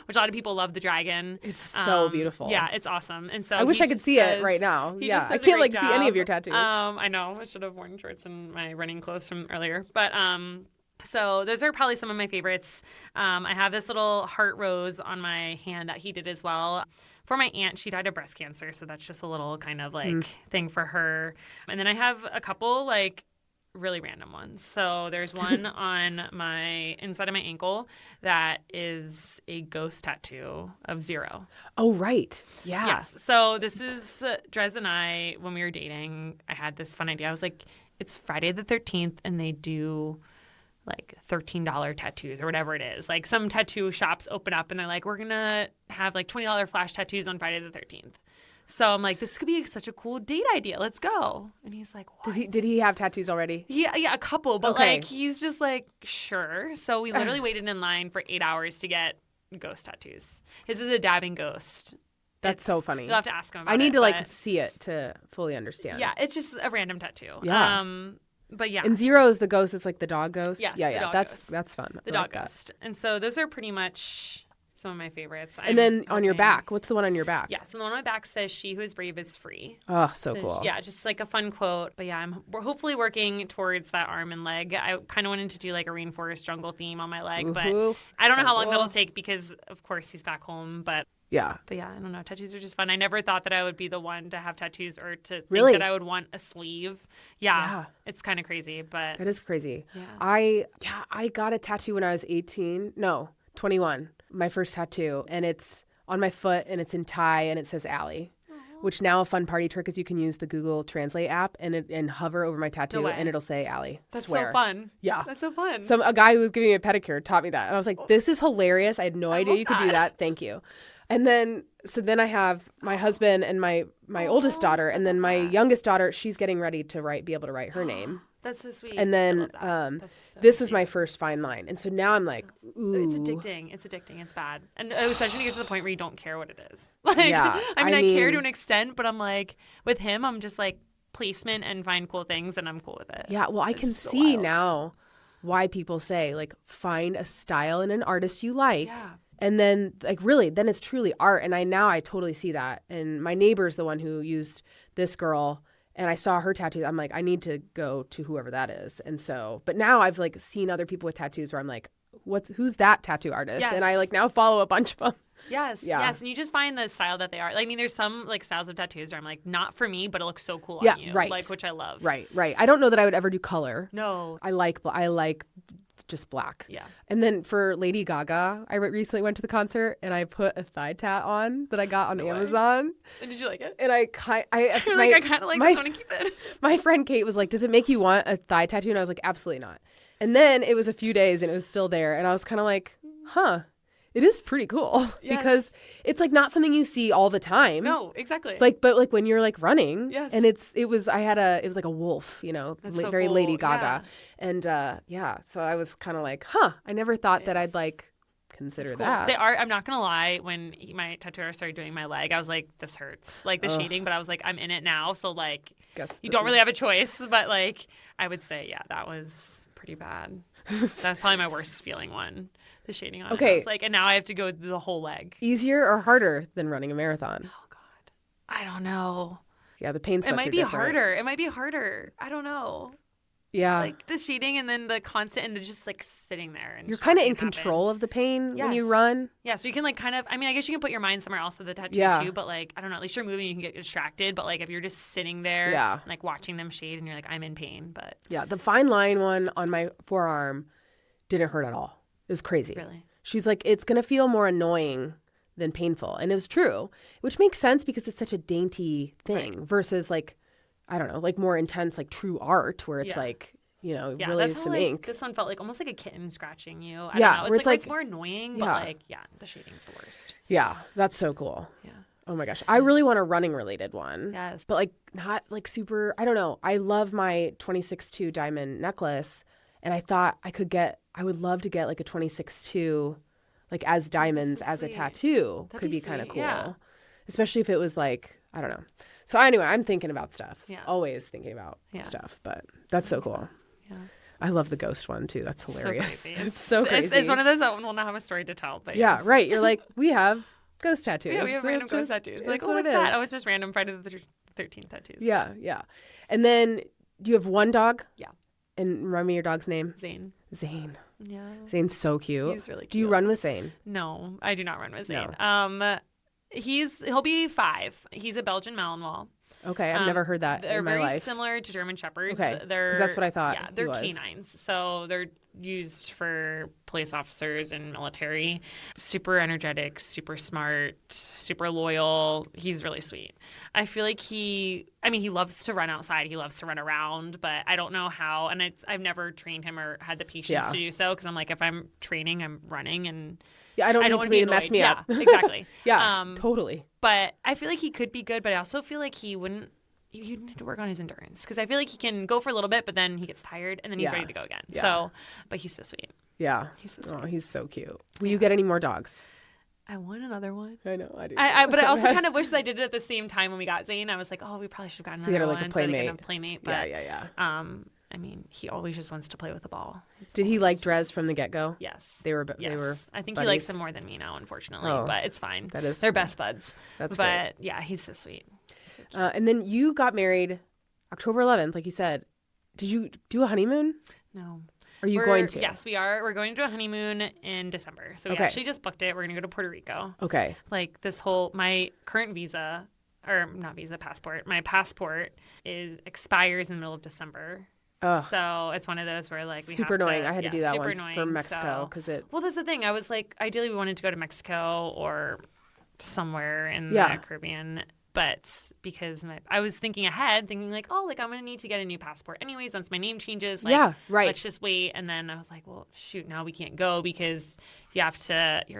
which a lot of people love the dragon. It's so beautiful. Yeah, it's awesome. And so I wish I could see it right now. Yeah, I can't see any of your tattoos. I know. I should have worn shorts and my running clothes from earlier. But so those are probably some of my favorites. I have this little heart rose on my hand that he did as well. For my aunt, she died of breast cancer, so that's just a little kind of thing for her. And then I have a couple really random ones. So there's one on my inside of my ankle that is a ghost tattoo of 0. Oh, right. Yeah. Yes. So this is Drez and I, when we were dating, I had this fun idea. I was like, it's Friday the 13th and they do $13 tattoos or whatever it is. Some tattoo shops open up and they're like, we're going to have $20 flash tattoos on Friday the 13th. So I'm like, this could be such a cool date idea. Let's go. And he's like, what? Did he have tattoos already? Yeah, a couple. But okay. He's just like, sure. So we literally waited in line for 8 hours to get ghost tattoos. His is a dabbing ghost. That's so funny. You'll have to ask him about it. I need to see it to fully understand. Yeah, it's just a random tattoo. Yeah. But yeah. And 0 is the ghost. It's the dog ghost. Yes, yeah. That's fun. The dog ghost. And so those are pretty much some of my favorites. And then on your back, what's the one on your back? Yeah, so the one on my back says, "She who is brave is free." Oh, so cool. Yeah, just a fun quote. But yeah, we're hopefully working towards that arm and leg. I kind of wanted to do a rainforest jungle theme on my leg, but I don't know how long that'll take because, of course, he's back home. But Yeah. But yeah, I don't know. Tattoos are just fun. I never thought that I would be the one to have tattoos or to think Really? that I would want a sleeve. Yeah. It's kind of crazy, but. It is crazy. Yeah. I got a tattoo when I was 21. My first tattoo. And it's on my foot and it's in Thai and it says Allie. Which now a fun party trick is you can use the Google Translate app and hover over my tattoo and it'll say Allie. That's Swear. so fun. Yeah. That's so fun. A guy who was giving me a pedicure taught me that. And I was like, this is hilarious. I had no idea you could do that. Thank you. And then I have my husband and my oldest daughter. And then my youngest daughter, she's getting ready to be able to write her name. That's so sweet. And then this is my first fine line. And so now I'm like, ooh. It's addicting. It's bad. And especially when you get to the point where you don't care what it is. Like, yeah, I care to an extent, but I'm like, with him, I'm just like placement and find cool things and I'm cool with it. Yeah, well, I can see now why people say, like, find a style and an artist you like. Yeah. And then, like, really, then it's truly art. And I totally see that. And my neighbor's the one who used this girl. And I saw her tattoo. I'm like, I need to go to whoever that is. And so, but now I've like seen other people with tattoos where I'm like, who's that tattoo artist? Yes. And I like now follow a bunch of them. Yes. Yeah. Yes. And you just find the style that they are. Like, I mean, there's some like styles of tattoos where I'm like, not for me, but it looks so cool on you. Right. Like, which I love. Right. I don't know that I would ever do color. No. I like just black. Yeah. And then for Lady Gaga, I recently went to the concert and I put a thigh tat on that I got on Amazon. And did you like it? And I kind of like this one and keep it. My friend Kate was like, "Does it make you want a thigh tattoo?" And I was like, "Absolutely not." And then it was a few days and it was still there, and I was kind of like, "Huh." It is pretty cool because it's like not something you see all the time. No, exactly. But like when you're like running, and it was like a wolf, That's so very cool. Lady Gaga, and so I was kind of like, I never thought that I'd like consider cool. that. They are. I'm not gonna lie. When my tattooer started doing my leg, I was like, this hurts, like the shading. But I was like, I'm in it now, so like, you don't really have a choice. But like, I would say, that was pretty bad. That was probably my worst feeling one. The shading on it. I was like, and now I have to go the whole leg. Easier or harder than running a marathon? Oh God, I don't know. Yeah, the pain sweats It might be different. harder. It might be harder. I don't know. Yeah, like the shading and then the constant and just like sitting there. And you're kind of in control of the pain when you run. Yeah, so you can like kind of. I mean, I guess you can put your mind somewhere else with the tattoo too. But like, I don't know. At least you're moving, you can get distracted. But like, if you're just sitting there, and, like watching them shade, and you're like, I'm in pain. But the fine line one on my forearm didn't hurt at all. It was crazy. Really. She's like, it's going to feel more annoying than painful. And it was true, which makes sense because it's such a dainty thing versus like, I don't know, like more intense, like true art where it's like, really some ink. This one felt like almost like a kitten scratching you. I don't know. It's like it's more annoying, but like, the shading's the worst. Yeah, that's so cool. Yeah. Oh my gosh. I really want a running related one. Yes. But like not like super, I don't know. I love my 26.2 diamond necklace. And I thought I would love to get like a 26.2 like as diamonds as a tattoo. Could be kind of cool. Yeah. Especially if it was like, I don't know. So anyway, I'm thinking about stuff. Yeah. Always thinking about stuff. But that's so cool. Yeah. I love the ghost one too. That's hilarious. So it's so crazy. It's one of those that will not have a story to tell. But yeah, right. You're like, we have ghost tattoos. Yeah, we have random ghost tattoos. Like, what's that? Oh, it's just random Friday the 13th tattoos. Yeah, yeah. And then do you have one dog? Yeah. And remind me your dog's name. Zane. Yeah. Zane's so cute. He's really cute. Do you run with Zane? No, I do not run with Zane. No. He'll be 5. He's a Belgian Malinois. Okay, I've never heard that in my life. They're very similar to German Shepherds. Okay, because that's what I thought. Yeah, they're canines. So they're used for police officers and military. Super energetic, super smart, super loyal. He's really sweet. I feel like he loves to run outside. He loves to run around, but I don't know how. And I've never trained him or had the patience to do so because I'm like, if I'm training, I'm running and I don't need somebody to mess me up. Yeah, exactly. Yeah, totally. But I feel like he could be good, but I also feel like he'd need to work on his endurance because I feel like he can go for a little bit, but then he gets tired and then he's ready to go again. Yeah. So, but he's so sweet. Yeah. He's so sweet. Oh, he's so cute. Will you get any more dogs? I want another one. I know, I do. But I also kind of wish that I did it at the same time when we got Zane. I was like, we probably should have gotten another one. So you had like a playmate. But, yeah. I mean, he always just wants to play with the ball. Did he like Drez from the get-go? Yes. They were I think buddies? He likes him more than me now, unfortunately. But it's fine. They're best buds. That's great. But yeah, he's so sweet. So and then you got married October 11th, like you said. Did you do a honeymoon? No. Are you going to? Yes, we are. We're going to a honeymoon in December. So we actually just booked it. We're going to go to Puerto Rico. Okay. Like my current visa, or not visa, passport. My passport expires in the middle of December. Ugh. So it's one of those where like super annoying. I had to do that once for Mexico Well, that's the thing. I was like, ideally, we wanted to go to Mexico or somewhere in the Caribbean. But because I was thinking ahead, thinking like, oh, like I'm going to need to get a new passport anyways once my name changes. Like, let's just wait. And then I was like, well, shoot, now we can't go because your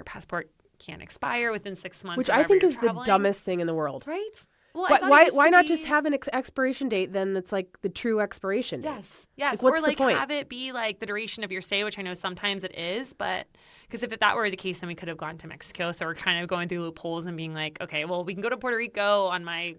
passport can't expire within 6 months. Which I think is the dumbest thing in the world. Right? Well, why not just have an expiration date then that's like the true expiration date? Yes. Like, what's or like the point? have it be like the duration of your stay, which I know sometimes it is, but because if that were the case, then we could have gone to Mexico. So we're kind of going through loopholes and being like, okay, well, we can go to Puerto Rico on my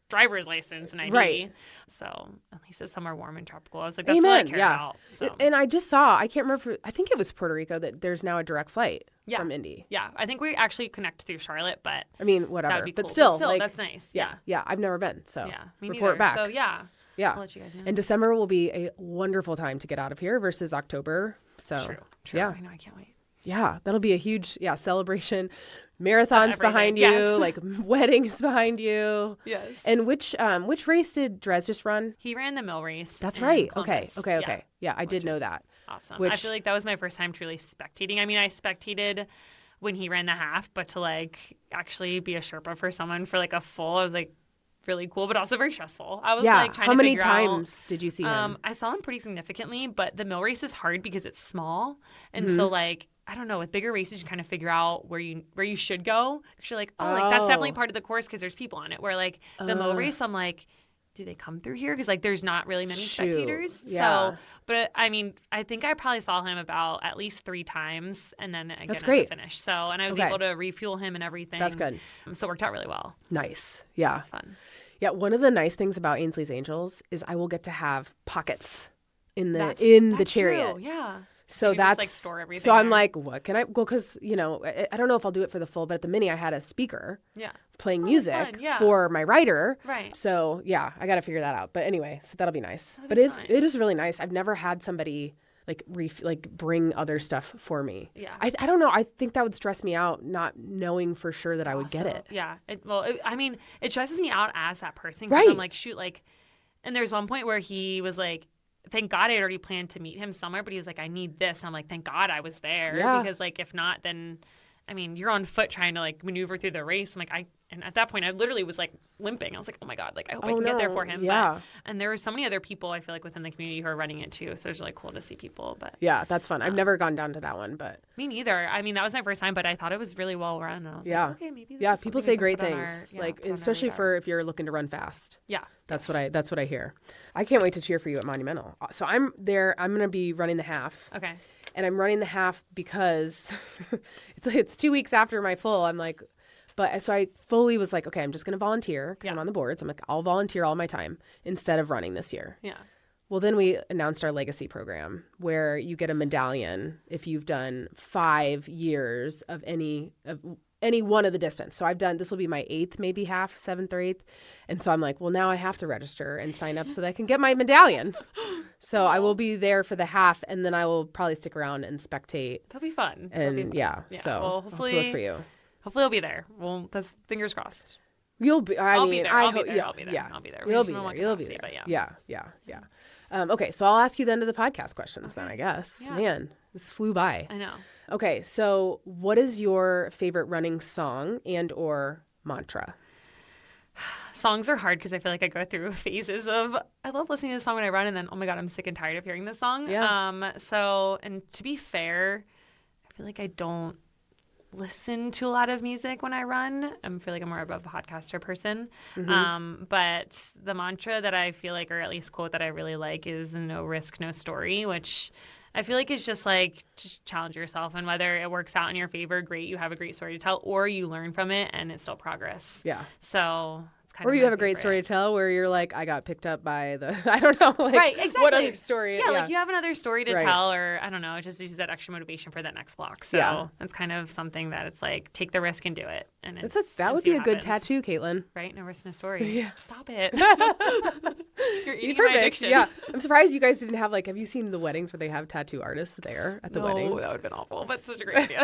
driver's license and ID. Right. So at least it's somewhere warm and tropical. I was like, that's what I care about. So. And I just saw, I can't remember, I think it was Puerto Rico that there's now a direct flight from Indy. Yeah. I think we actually connect through Charlotte, but I mean, whatever. That would be cool. But still like, that's nice. Yeah. I've never been. So me report neither. back. So yeah. I'll let you guys know. And December will be a wonderful time to get out of here versus October. So True. Yeah. I know. I can't wait. Yeah. That'll be a huge celebration. Marathons behind you, like weddings behind you. Yes. And which race did Drez just run? He ran the mill race. That's right. Columbus. Okay. Yeah, I did know that. Awesome. I feel like that was my first time truly spectating. I mean, I spectated when he ran the half, but to like actually be a Sherpa for someone for like a full, I was like really cool, but also very stressful. I was like trying to figure out. How many times did you see him? I saw him pretty significantly, but the mill race is hard because it's small. And so like, I don't know, with bigger races, you kind of figure out where you should go. Because you're like, like that's definitely part of the course because there's people on it. Where like the mill race, I'm like, do they come through here? Because like there's not really many spectators. Yeah. So, but I mean, I think I probably saw him about at least 3 times, and then again That's great. at the finish. So, and I was able to refuel him and everything. That's good. So it worked out really well. Nice. Yeah. So it was fun. Yeah. One of the nice things about Ainsley's Angels is I will get to have pockets in the chariot. True. Yeah. So that's like store everything. So I'm like, what can I? Well, because I don't know if I'll do it for the full, but at the mini I had a speaker. Playing music for my rider. Right. So yeah, I got to figure that out. But anyway, so that'll be nice. But it is really nice. I've never had somebody like bring other stuff for me. Yeah. I don't know. I think that would stress me out not knowing for sure that I would get it. Yeah. I mean, it stresses me out as that person. Right. I'm like, shoot, like, and there's one point where he was like, thank God I had already planned to meet him somewhere, but he was like, I need this. And I'm like, thank God I was there. Yeah. Because like, if not, then, I mean, you're on foot trying to like maneuver through the race. I'm like, and at that point I literally was like limping. I was like, oh my God, like I hope I can get there for him. Yeah. And there were so many other people I feel like within the community who are running it too. So it's really cool to see people. But yeah, that's fun. I've never gone down to that one, but me neither. I mean, that was my first time, but I thought it was really well run. And I was like, okay, maybe this is people say great things. Especially for if you're looking to run fast. Yeah. That's what I hear. I can't wait to cheer for you at Monumental. So I'm there. I'm going to be running the half. Okay. And I'm running the half because it's 2 weeks after my full. I'm like, so I fully was like, okay, I'm just going to volunteer because I'm on the boards. I'm like, I'll volunteer all my time instead of running this year. Yeah. Well, then we announced our legacy program where you get a medallion if you've done 5 years of any one of the distance. So this will be my 8th, maybe half, 7th or 8th. And so I'm like, well, now I have to register and sign up so that I can get my medallion. So I will be there for the half, and then I will probably stick around and spectate. That'll be fun. And so well, hopefully, I'll have to look for you. Hopefully I'll be there. Well, that's fingers crossed. You'll be, I'll be there. I'll be there. Yeah. I'll be there. You'll be there. You'll be there. Yeah. Okay, so I'll ask you then to the podcast questions then, I guess. Yeah. Man, this flew by. I know. Okay, so what is your favorite running song and or mantra? Songs are hard because I feel like I go through phases of I love listening to the song when I run and then, oh my God, I'm sick and tired of hearing this song. Yeah. And to be fair, I feel like I don't listen to a lot of music when I run. I feel like I'm more of a podcaster person. Mm-hmm. But the mantra that I feel like, or at least quote that I really like is no risk, no story, which I feel like it's just like, just challenge yourself. And whether it works out in your favor, great, you have a great story to tell, or you learn from it and it's still progress. Yeah. So it's kind or of you have a great story to tell where you're like, I got picked up by the, I don't know, like, right, exactly. What other story? Yeah, like you have another story to tell, or I don't know, just use that extra motivation for that next block. So that's kind of something that it's like, take the risk and do it. And that would be a good tattoo, Caitlin. Right? No risk, no story. Yeah. Stop it. You're eating perfect. my addiction. Yeah. I'm surprised you guys didn't have, like, have you seen the weddings where they have tattoo artists there at the wedding? No, that would have been awful, but such a great idea.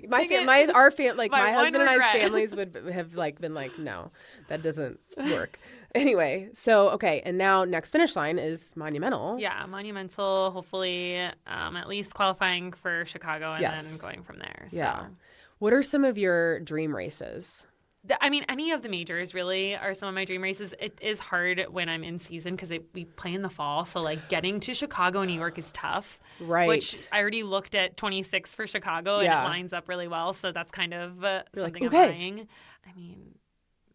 my husband and I's families would have like been like, no, that doesn't work. Anyway, so okay, and now next finish line is Monumental. Yeah, Monumental. Hopefully, at least qualifying for Chicago and then going from there. So. Yeah. What are some of your dream races? I mean, any of the majors really are some of my dream races. It is hard when I'm in season because we play in the fall. So, like, getting to Chicago and New York is tough. Right. Which I already looked at 26 for Chicago, and it lines up really well. So that's kind of something I'm eyeing. I mean,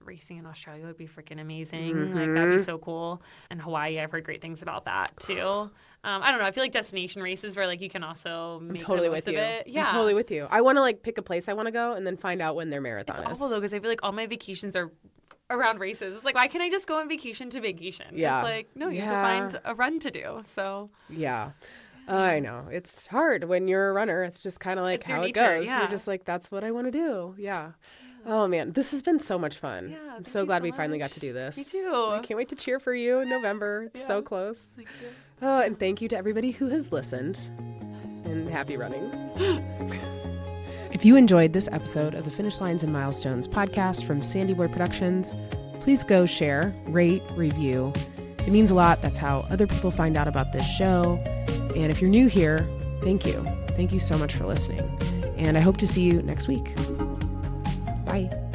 racing in Australia would be freaking amazing. Mm-hmm. Like, that'd be so cool. And Hawaii, I've heard great things about that, too. I don't know. I feel like destination races where, like, you can also make totally the most with of you. it. Yeah. I'm totally with you. I want to, like, pick a place I want to go and then find out when their marathon is. It's awful, though, because I feel like all my vacations are around races. It's like, why can't I just go on vacation to vacation? Yeah. It's like, no, you have to find a run to do. So yeah. I know. It's hard when you're a runner. It's just kind of like how it goes. You're just like, that's what I want to do. Yeah. Oh, man. This has been so much fun. Yeah, I'm so glad we finally got to do this. Me too. I can't wait to cheer for you in November. It's so close. Thank you. Oh, and thank you to everybody who has listened. And happy running. If you enjoyed this episode of the Finish Lines and Milestones podcast from Sandy Boy Productions, please go share, rate, review. It means a lot. That's how other people find out about this show. And if you're new here, thank you. Thank you so much for listening. And I hope to see you next week. Bye.